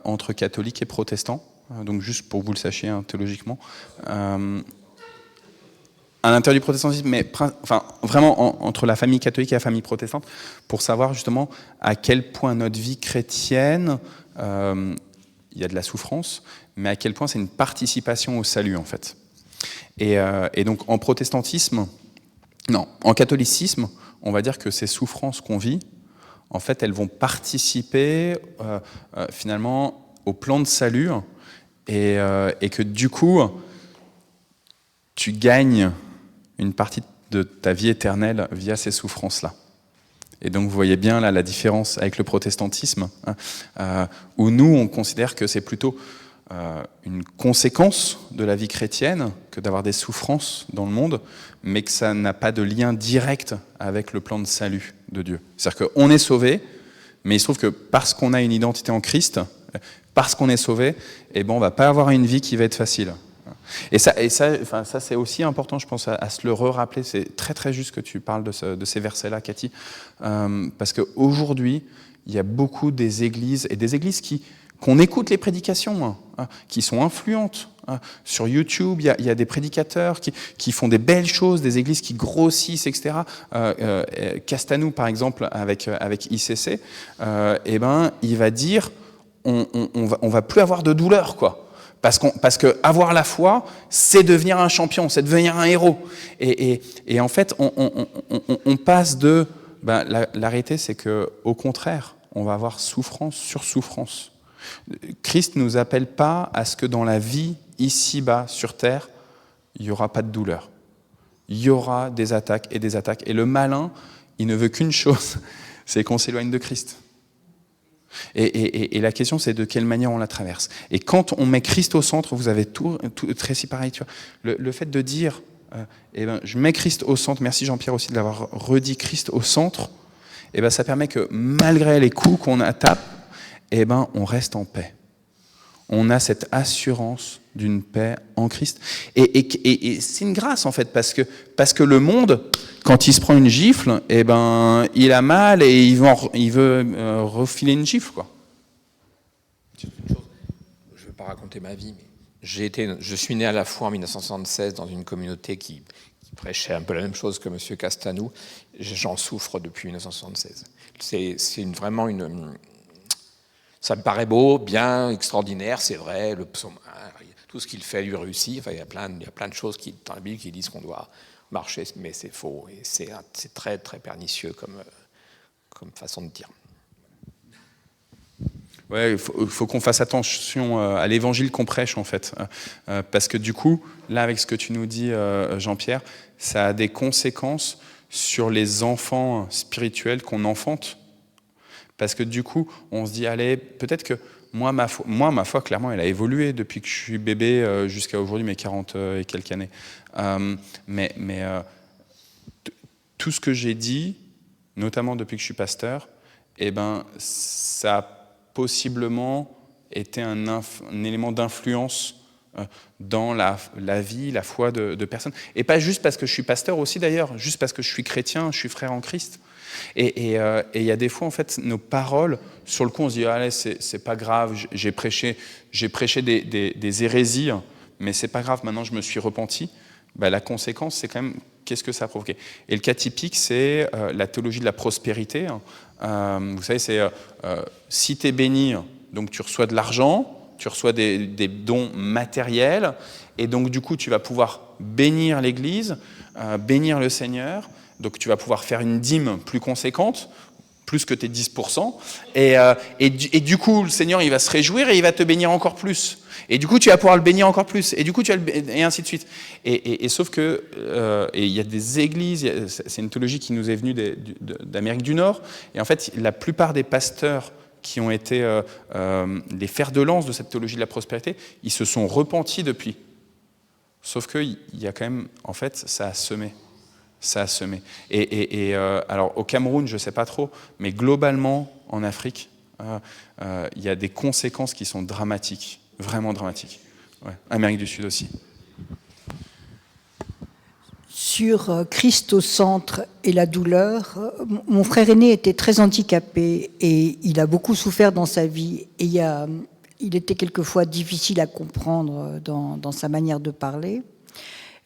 entre catholiques et protestants. Donc juste pour que vous le sachiez théologiquement. À l'intérieur du protestantisme, mais enfin, vraiment entre la famille catholique et la famille protestante, pour savoir justement à quel point notre vie chrétienne, il y a de la souffrance, mais à quel point c'est une participation au salut en fait. Et donc en protestantisme, non, en catholicisme, on va dire que ces souffrances qu'on vit, en fait, elles vont participer finalement au plan de salut et que du coup, tu gagnes une partie de ta vie éternelle via ces souffrances-là. Et donc vous voyez bien là la différence avec le protestantisme, où nous on considère que c'est plutôt une conséquence de la vie chrétienne que d'avoir des souffrances dans le monde, mais que ça n'a pas de lien direct avec le plan de salut de Dieu. C'est-à-dire qu'on est sauvé, mais il se trouve que parce qu'on a une identité en Christ, parce qu'on est sauvé, eh ben on va pas avoir une vie qui va être facile. Et ça c'est aussi important, je pense, à se le re-rappeler. C'est très très juste que tu parles de ces versets-là, Cathy, parce qu'aujourd'hui, il y a beaucoup des églises, et des églises qu'on écoute les prédications, qui sont influentes. Sur YouTube, il y a des prédicateurs qui font des belles choses, des églises qui grossissent, etc. Castanou, par exemple, avec ICC, eh ben, il va dire on va plus avoir de douleur, quoi. Parce que avoir la foi, c'est devenir un champion, c'est devenir un héros. Et en fait, on passe de... la réalité, c'est qu'au contraire, on va avoir souffrance sur souffrance. Christ ne nous appelle pas à ce que dans la vie, ici-bas, sur terre, il n'y aura pas de douleur. Il y aura des attaques et des attaques. Et le malin, il ne veut qu'une chose, c'est qu'on s'éloigne de Christ. Et la question, c'est de quelle manière on la traverse. Et quand on met Christ au centre, vous avez tout Tracy, pareil, tu vois, le fait de dire, je mets Christ au centre, merci Jean-Pierre aussi de l'avoir redit, Christ au centre, ça permet que malgré les coups qu'on tape, on reste en paix. On a cette assurance d'une paix en Christ. Et c'est une grâce, en fait, parce que le monde, quand il se prend une gifle, il a mal et il veut refiler une gifle, quoi. Je ne veux pas raconter ma vie, mais je suis né à la fois en 1976 dans une communauté qui prêchait un peu la même chose que M. Castanou. J'en souffre depuis 1976. C'est vraiment une... Ça me paraît beau, bien, extraordinaire, c'est vrai, le psaume, tout ce qu'il fait lui réussit. Enfin, il y a plein de choses dans la Bible qui disent qu'on doit marcher, mais c'est faux. Et c'est très, très pernicieux comme façon de dire. Ouais, il faut qu'on fasse attention à l'évangile qu'on prêche, en fait. Parce que du coup, là, avec ce que tu nous dis, Jean-Pierre, ça a des conséquences sur les enfants spirituels qu'on enfante. Parce que du coup, on se dit, allez, peut-être que moi, ma foi, clairement, elle a évolué depuis que je suis bébé jusqu'à aujourd'hui, mes 40 et quelques années. Mais tout ce que j'ai dit, notamment depuis que je suis pasteur, ça a possiblement été un élément d'influence dans la vie, la foi de personnes. Et pas juste parce que je suis pasteur aussi, d'ailleurs, juste parce que je suis chrétien, je suis frère en Christ. Et il y a des fois, en fait, nos paroles, sur le coup, on se dit, allez, c'est pas grave, j'ai prêché des hérésies, mais c'est pas grave, maintenant je me suis repenti. Ben, la conséquence, c'est quand même, qu'est-ce que ça a provoqué? Et le cas typique, c'est la théologie de la prospérité. Vous savez, c'est si tu es béni, donc tu reçois de l'argent, tu reçois des dons matériels, et donc du coup, tu vas pouvoir bénir l'Église, bénir le Seigneur, donc tu vas pouvoir faire une dîme plus conséquente, plus que tes 10%, et du coup, le Seigneur, il va se réjouir et il va te bénir encore plus. Et du coup, tu vas pouvoir le bénir encore plus, et du coup, et ainsi de suite. Et sauf que, et il y a des églises, c'est une théologie qui nous est venue d'Amérique du Nord, et en fait, la plupart des pasteurs qui ont été les fers de lance de cette théologie de la prospérité, ils se sont repentis depuis. Sauf qu'il y a quand même, en fait, ça a semé. Ça a semé. Alors, au Cameroun, je ne sais pas trop, mais globalement, en Afrique, il y a des conséquences qui sont dramatiques, vraiment dramatiques. Ouais. Amérique du Sud aussi. Sur Christ au centre et la douleur, mon frère aîné était très handicapé et il a beaucoup souffert dans sa vie. Et il était quelquefois difficile à comprendre dans sa manière de parler.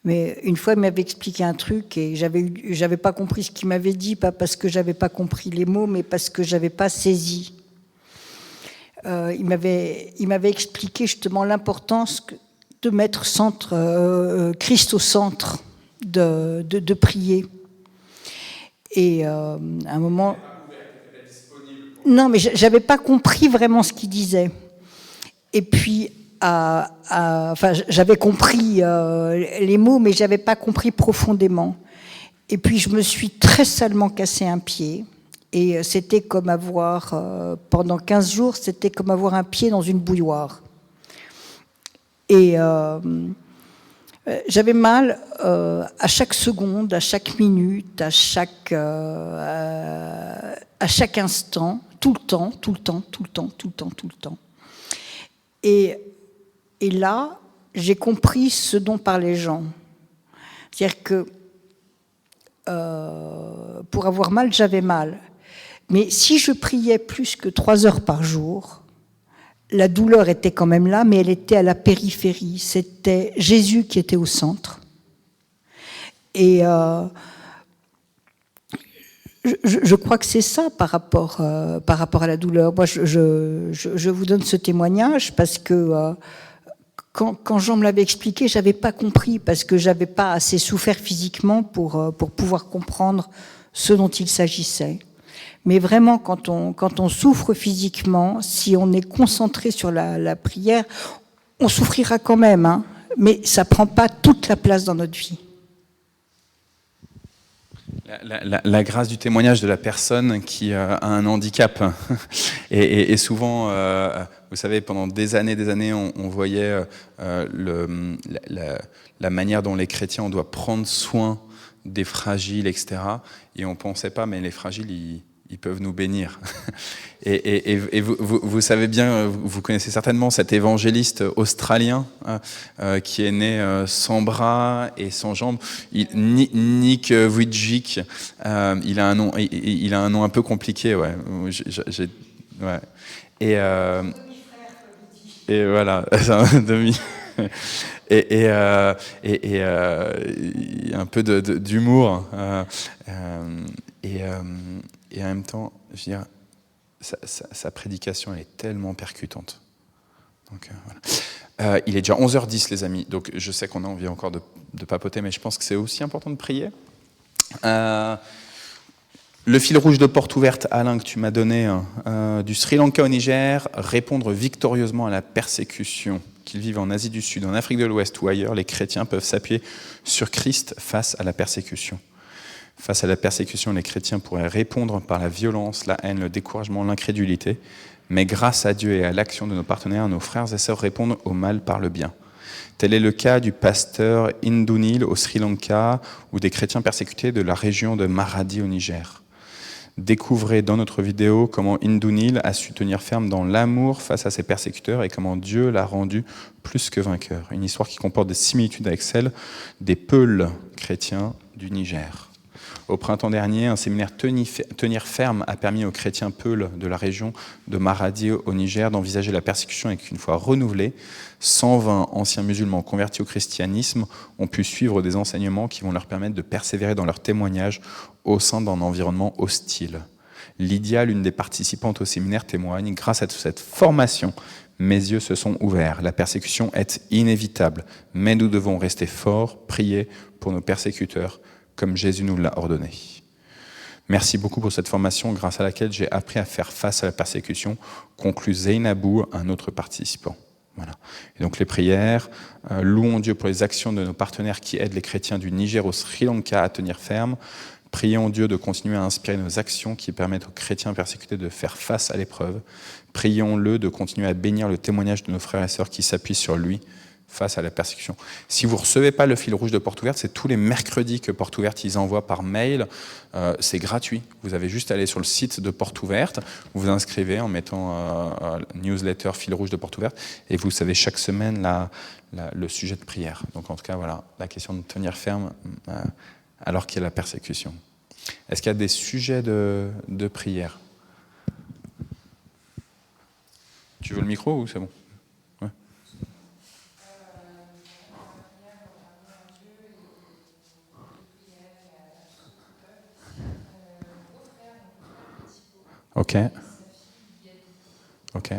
Mais une fois, il m'avait expliqué un truc et j'avais pas compris ce qu'il m'avait dit, pas parce que j'avais pas compris les mots, mais parce que j'avais pas saisi. Il m'avait expliqué justement l'importance de mettre Christ au centre, de prier. Et à un moment, non, mais j'avais pas compris vraiment ce qu'il disait. Et puis enfin, j'avais compris les mots, mais j'avais pas compris profondément. Et puis je me suis très salement cassé un pied. Et c'était comme avoir, pendant 15 jours, c'était comme avoir un pied dans une bouilloire. Et j'avais mal à chaque seconde, à chaque minute, à chaque instant, tout le temps. Et là, j'ai compris ce dont parlaient les gens. C'est-à-dire que pour avoir mal, j'avais mal. Mais si je priais plus que 3 heures par jour, la douleur était quand même là, mais elle était à la périphérie. C'était Jésus qui était au centre. Et je crois que c'est ça par rapport à la douleur. Moi, je vous donne ce témoignage parce que quand Jean me l'avait expliqué, j'avais pas compris parce que j'avais pas assez souffert physiquement pour pouvoir comprendre ce dont il s'agissait. Mais vraiment, quand on souffre physiquement, si on est concentré sur la prière, on souffrira quand même, hein, mais ça prend pas toute la place dans notre vie. La grâce du témoignage de la personne qui a un handicap. Et souvent, vous savez, pendant des années, on voyait la manière dont les chrétiens, on doit prendre soin des fragiles, etc. Et on ne pensait pas, mais les fragiles, ils peuvent nous bénir. Et vous savez bien, vous connaissez certainement cet évangéliste australien qui est né sans bras et sans jambes, Nick Vujicic. Il a un nom un peu compliqué, ouais. Ouais. Et voilà, c'est un demi. Et un peu d'humour. Et en même temps, je veux dire, sa prédication elle est tellement percutante. Donc, voilà. Il est déjà 11h10, les amis, donc je sais qu'on a envie encore de papoter, mais je pense que c'est aussi important de prier. Le fil rouge de porte ouverte, Alain, que tu m'as donné, du Sri Lanka au Niger, répondre victorieusement à la persécution. Qu'ils vivent en Asie du Sud, en Afrique de l'Ouest ou ailleurs, les chrétiens peuvent s'appuyer sur Christ face à la persécution. Face à la persécution, les chrétiens pourraient répondre par la violence, la haine, le découragement, l'incrédulité. Mais grâce à Dieu et à l'action de nos partenaires, nos frères et sœurs répondent au mal par le bien. Tel est le cas du pasteur Indunil au Sri Lanka ou des chrétiens persécutés de la région de Maradi au Niger. Découvrez dans notre vidéo comment Indunil a su tenir ferme dans l'amour face à ses persécuteurs et comment Dieu l'a rendu plus que vainqueur. Une histoire qui comporte des similitudes avec celle des Peuls chrétiens du Niger. Au printemps dernier, un séminaire Tenir ferme a permis aux chrétiens peuls de la région de Maradi au Niger d'envisager la persécution et qu'une fois renouvelée, 120 anciens musulmans convertis au christianisme ont pu suivre des enseignements qui vont leur permettre de persévérer dans leur témoignage au sein d'un environnement hostile. Lydia, l'une des participantes au séminaire, témoigne « Grâce à cette formation, mes yeux se sont ouverts. La persécution est inévitable, mais nous devons rester forts, prier pour nos persécuteurs, comme Jésus nous l'a ordonné. Merci beaucoup pour cette formation, grâce à laquelle j'ai appris à faire face à la persécution », conclut Zeynabou, un autre participant. Voilà. Et donc les prières, louons Dieu pour les actions de nos partenaires qui aident les chrétiens du Niger au Sri Lanka à tenir ferme. Prions Dieu de continuer à inspirer nos actions qui permettent aux chrétiens persécutés de faire face à l'épreuve. Prions-le de continuer à bénir le témoignage de nos frères et sœurs qui s'appuient sur lui face à la persécution. Si vous ne recevez pas le fil rouge de Porte Ouverte, c'est tous les mercredis que Porte Ouverte ils envoient par mail. C'est gratuit. Vous avez juste à aller sur le site de Porte Ouverte, vous vous inscrivez en mettant newsletter fil rouge de Porte Ouverte et vous savez chaque semaine le sujet de prière. Donc en tout cas, voilà, la question de tenir ferme alors qu'il y a la persécution. Est-ce qu'il y a des sujets de prière? Tu veux le micro ou c'est bon? Ouais. Ok. Ok.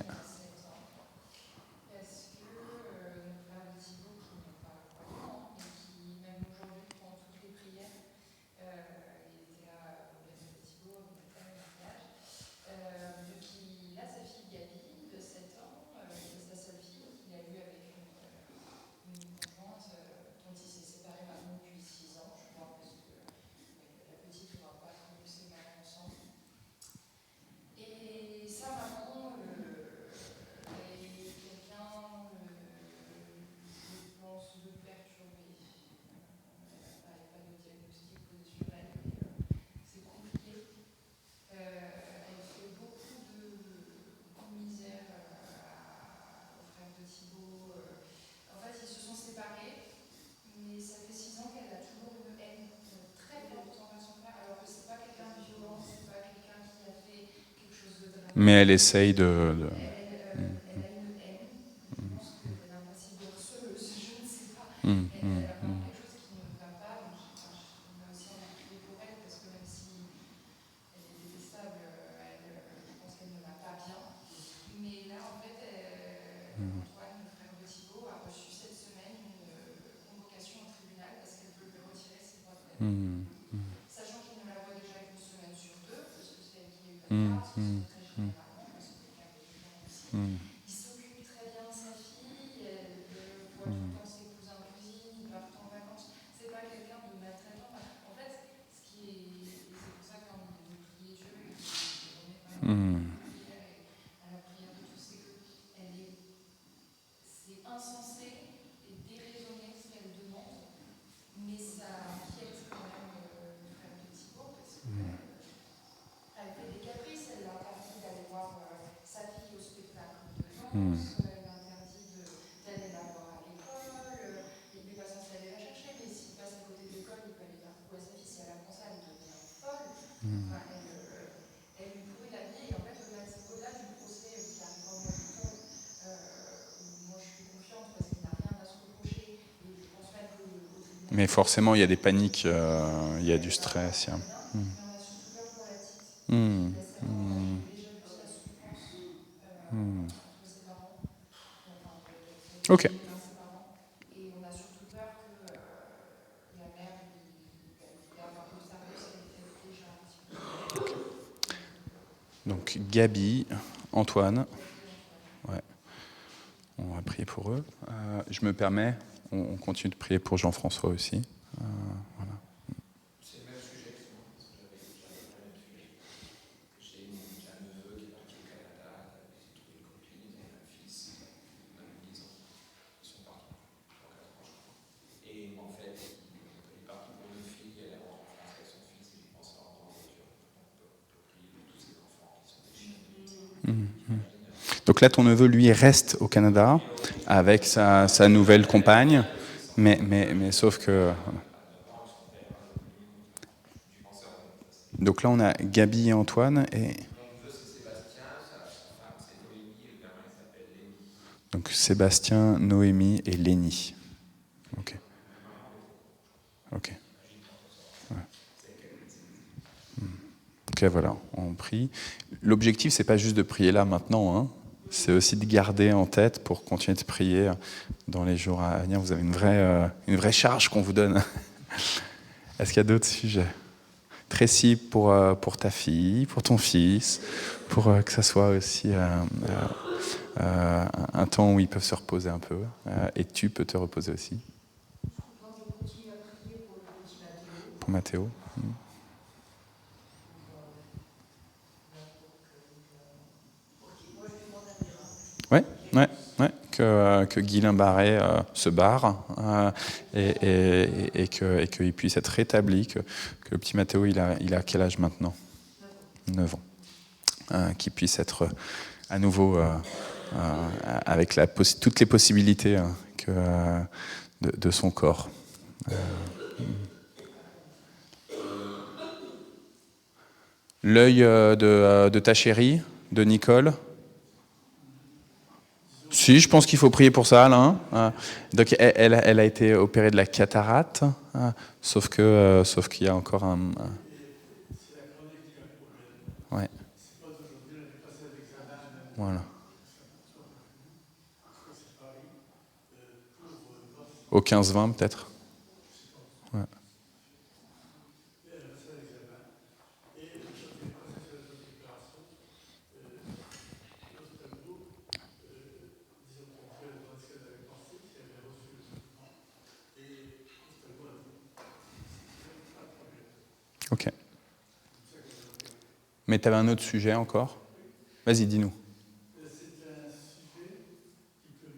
Mais elle essaye de... Mais forcément, il y a des paniques, il y a du stress. Ok. Donc Gabi, Antoine, ouais. On va prier pour eux. Je me permets, on continue de prier pour Jean-François aussi. Voilà. C'est le même sujet que moi, parce que j'avais déjà sujet. J'ai un neveu qui est parti au Canada, j'ai trouvé une copine, il a un fils, il a 10 ans. Ils sont partis pour 4 ans, je crois. Et en fait, il est parti pour une fille, elle rentre en France avec son fils, et il pense à rentrer en voiture. On peut prier pour tous ces enfants qui sont déchirés. Donc là, ton neveu, lui, reste au Canada avec sa nouvelle compagne, mais sauf que... Donc là, on a Gabi et Antoine. Donc Sébastien, Noémie et Lénie. Ok. Ok. Ouais. Ok, voilà, on prie. L'objectif, c'est pas juste de prier là maintenant, hein. C'est aussi de garder en tête pour continuer de prier dans les jours à venir. Vous avez une vraie charge qu'on vous donne. Est-ce qu'il y a d'autres sujets? Tracy, pour ta fille, pour ton fils, pour que ça soit aussi un temps où ils peuvent se reposer un peu, et tu peux te reposer aussi. Pour Mathéo. Ouais, que Guylain Barret se barre et qu'il puisse être rétabli, que le petit Mathéo, il a quel âge maintenant? 9 ans. Qu'il puisse être à nouveau avec toutes les possibilités de son corps. L'œil de ta chérie, de Nicole. Si, je pense qu'il faut prier pour ça, Alain. Donc, elle a été opérée de la cataracte, sauf qu'il y a encore un... Ouais. Voilà. Au 15-20, peut-être. Ouais. Ok. Mais tu avais un autre sujet encore? Vas-y, dis-nous. C'est un sujet qui peut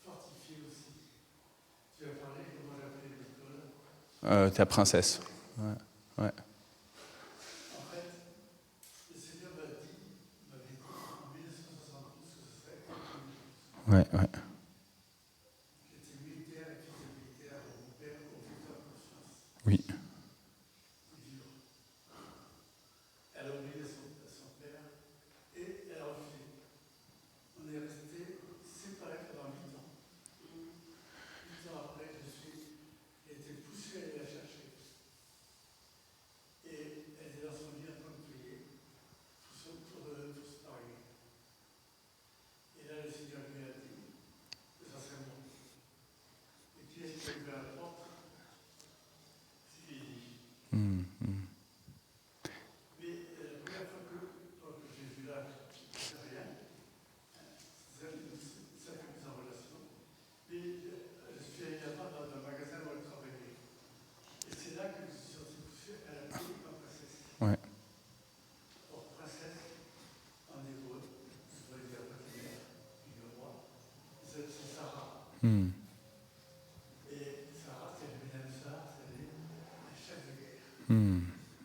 fortifier aussi. Tu as parlé, comment l'appeler Nicole? Ta princesse. Ouais. En fait, le Seigneur m'avait dit en 1972 que ce serait quelque chose. Ouais. J'étais militaire et fils de militaire, mon père au Victor Confiance. Oui. Elle a oublié son père et elle a refusé. On est restés séparés pendant 8 ans. 8 ans après, j'ai été poussé à aller la chercher. Et elle est dans son lit en train de prier, tout se parler. Et là, le Seigneur lui a dit que ça serait bon. Et qui est-ce qui a ouvert la porte? C'est Élie. Ouais. Or, princesse, en hébreu, ça veut dire patinaire, puis le roi, c'est Sarah. Et Sarah, c'est le Ménansar, c'est le chef de guerre.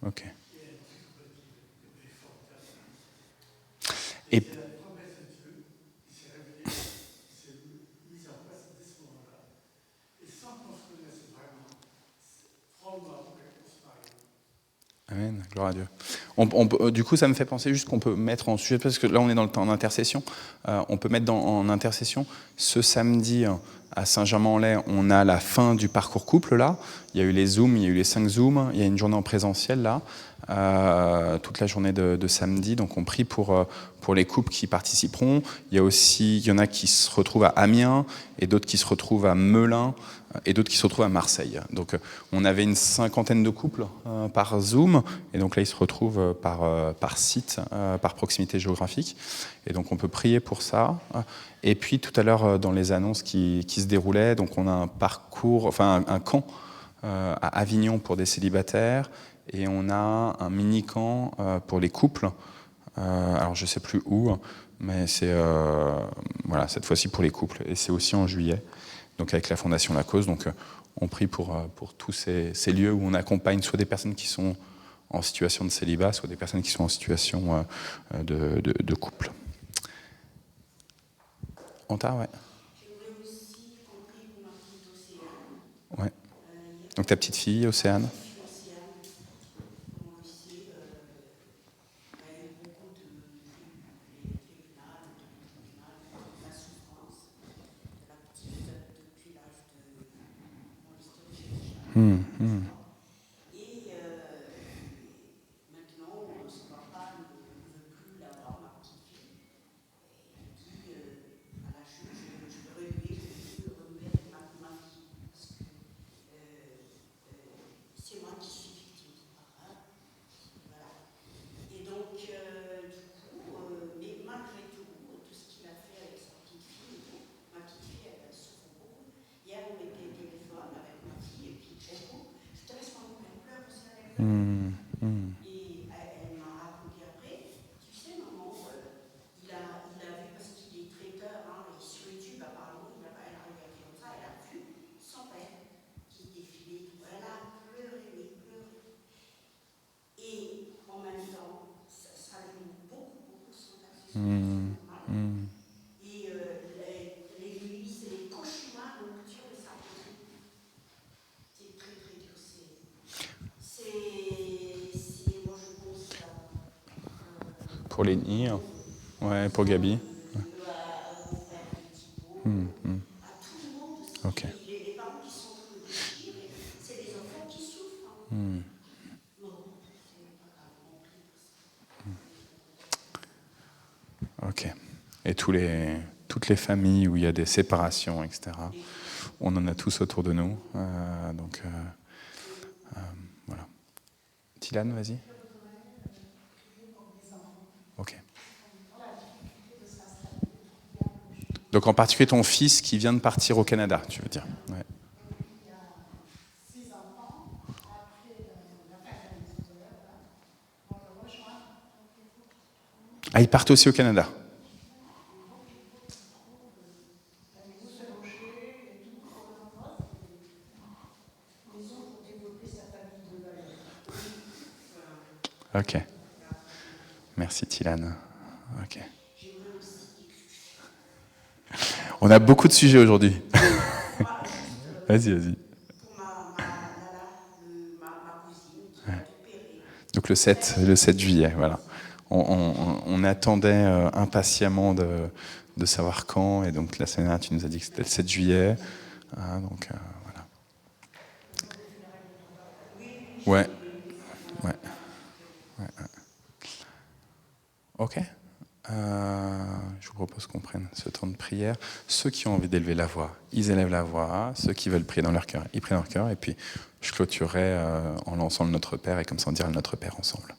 Ok. Et elle est très forte. Et c'est la promesse de Dieu qui s'est révélée, qui s'est mise en place dès ce moment-là. Et sans qu'on se connaisse vraiment, probablement après qu'on se marie. Amen, gloire à Dieu. Du coup, ça me fait penser juste qu'on peut mettre en sujet, parce que là on est dans le temps d'intercession, on peut mettre en intercession ce samedi à Saint-Germain-en-Laye, on a la fin du parcours couple là, il y a eu les Zooms, il y a eu les 5 Zooms, il y a une journée en présentiel là, toute la journée de samedi, donc on prie pour les couples qui participeront. Il y en a qui se retrouvent à Amiens, et d'autres qui se retrouvent à Melun, et d'autres qui se retrouvent à Marseille. Donc on avait une 50aine de couples par Zoom, et donc là ils se retrouvent par site, par proximité géographique, et donc on peut prier pour ça. Et puis tout à l'heure dans les annonces qui se déroulaient, donc on a un parcours, enfin un camp à Avignon pour des célibataires, et on a un mini-camp pour les couples, alors je ne sais plus où, mais c'est voilà, cette fois-ci pour les couples, et c'est aussi en juillet, donc avec la Fondation La Cause. Donc on prie pour tous ces lieux où on accompagne soit des personnes qui sont en situation de célibat, soit des personnes qui sont en situation de couple. Anta, ouais. J'aimerais aussi qu'on prie pour ma petite Océane. Ouais. Donc ta petite fille, Océane. Pour les nids, ouais, pour Gabi. Ok. Ok. Et toutes les familles où il y a des séparations, etc., on en a tous autour de nous. Voilà. Tylane, vas-y. Ok. Donc en particulier ton fils qui vient de partir au Canada, tu veux dire. Ouais. Ah, ils partent aussi au Canada. Ok. Merci Tylane. Ok. On a beaucoup de sujets aujourd'hui. Vas-y. Ouais. Donc le 7 juillet, voilà. On attendait impatiemment de savoir quand, et donc la semaine dernière, tu nous as dit que c'était le 7 juillet. Donc voilà. Ouais. Ok. Je vous propose qu'on prenne ce temps de prière. Ceux qui ont envie d'élever la voix, ils élèvent la voix. Ceux qui veulent prier dans leur cœur, ils prient dans leur cœur. Et puis, je clôturerai en lançant le Notre Père, et comme ça, on dira le Notre Père ensemble.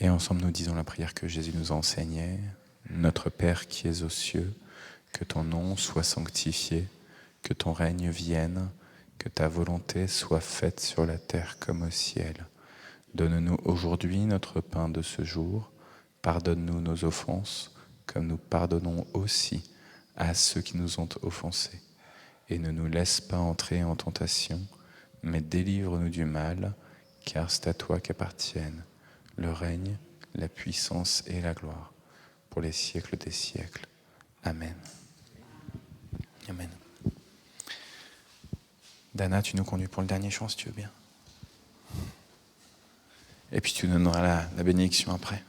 Et ensemble, nous disons la prière que Jésus nous a enseignée. Notre Père qui es aux cieux, que ton nom soit sanctifié, que ton règne vienne, que ta volonté soit faite sur la terre comme au ciel. Donne-nous aujourd'hui notre pain de ce jour. Pardonne-nous nos offenses, comme nous pardonnons aussi à ceux qui nous ont offensés. Et ne nous laisse pas entrer en tentation, mais délivre-nous du mal, car c'est à toi qu'appartiennent le règne, la puissance et la gloire, pour les siècles des siècles. Amen. Amen. Dana, tu nous conduis pour le dernier chant, si tu veux bien. Et puis tu nous donneras la bénédiction après.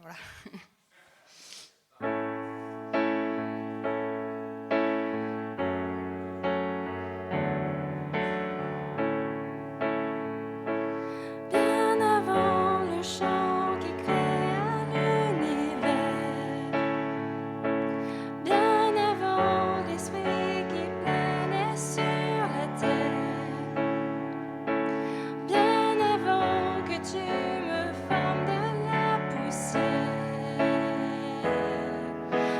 Voilà. Bien avant le chant qui créa l'univers, bien avant l'esprit qui planait sur la terre, bien avant que tu me formes de la poussière,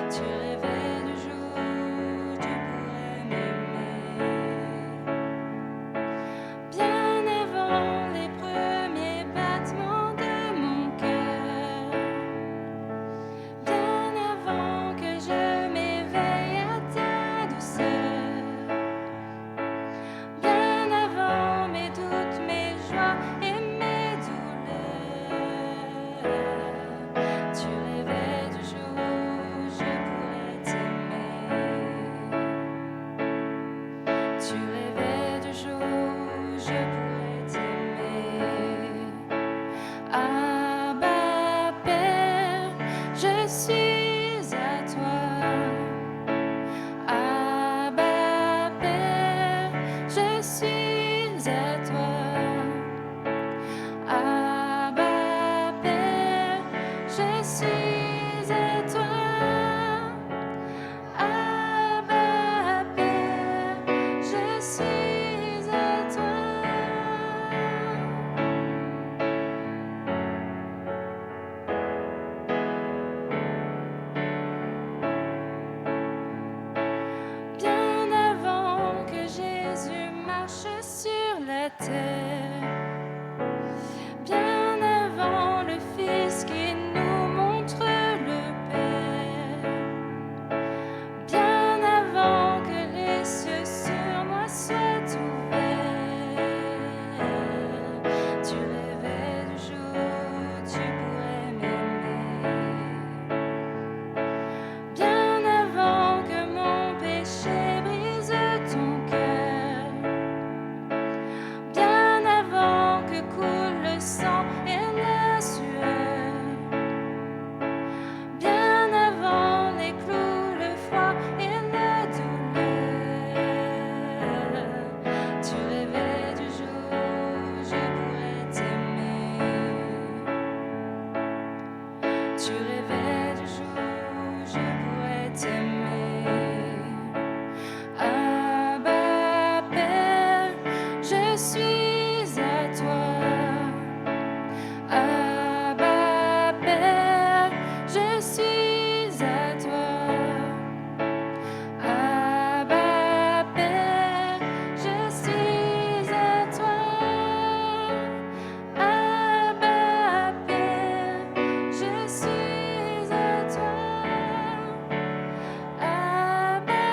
tu rêvais du jour où tu pourrais m'aimer. Bien avant les premiers battements de mon cœur, bien avant que je m'éveille à ta douceur, bien avant mes doutes, mes joies et mes douleurs, tu rêvais du jour où je pourrais t'aimer. Tu rêvais du jour où je pourrais t'aimer. Abba Père, je suis à toi. Abba Père, je suis à toi. Abba Père, je suis à toi. Abba Père, je suis à toi. Bien avant que Jésus marche sur la terre, bien avant le Fils qui nous montre le Père, bien avant que les cieux sur moi soient ouverts, tu rêvais du jour où tu pourrais m'aimer. Bien avant que mon péché brise ton cœur, bien avant que coule le sang et la sueur, bien avant les clous, le froid et la douleur, tu rêvais du jour où je pourrais t'aimer. Tu rêvais du jour où je pourrais t'aimer. Abba Père, je suis à toi. Abba Père, je suis à toi. Abba Père, je suis à toi. Abba Père, je suis à toi. Abba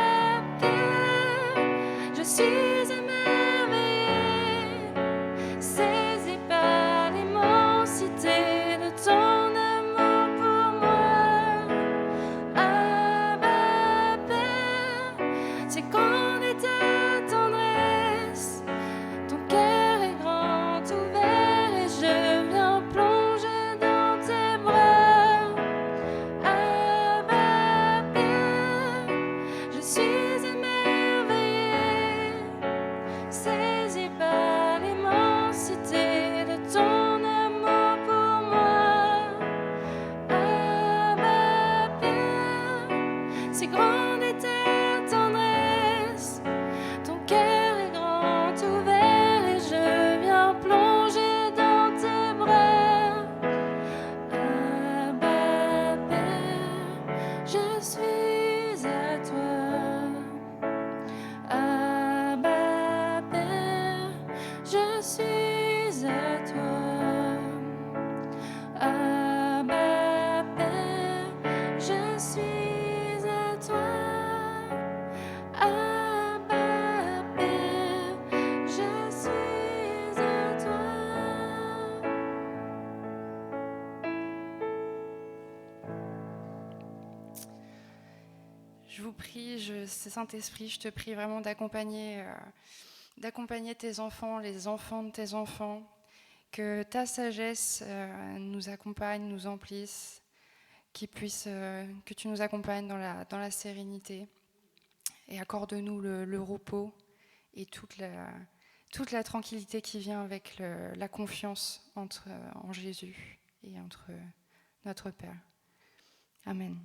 Père, je suis émerveillé c'est grande est ta tendresse. Ton cœur est grand ouvert et je viens plonger dans tes bras. Abba Père, je suis émerveillée, saisie par l'immensité de ton amour pour moi. Abba Père, c'est grande est ta tendresse. Ton cœur est grand ouvert et je viens plonger dans tes bras. Abba Père, je suis à toi. Abba Père, je suis à toi. Abba Père, je suis à toi. Abba Père, je suis à toi. Je vous prie, Saint-Esprit, je te prie vraiment d'accompagner tes enfants, les enfants de tes enfants, que ta sagesse nous accompagne, nous emplisse, que tu nous accompagnes dans la sérénité et accorde-nous le repos et toute la tranquillité qui vient avec la confiance en Jésus et entre notre Père. Amen.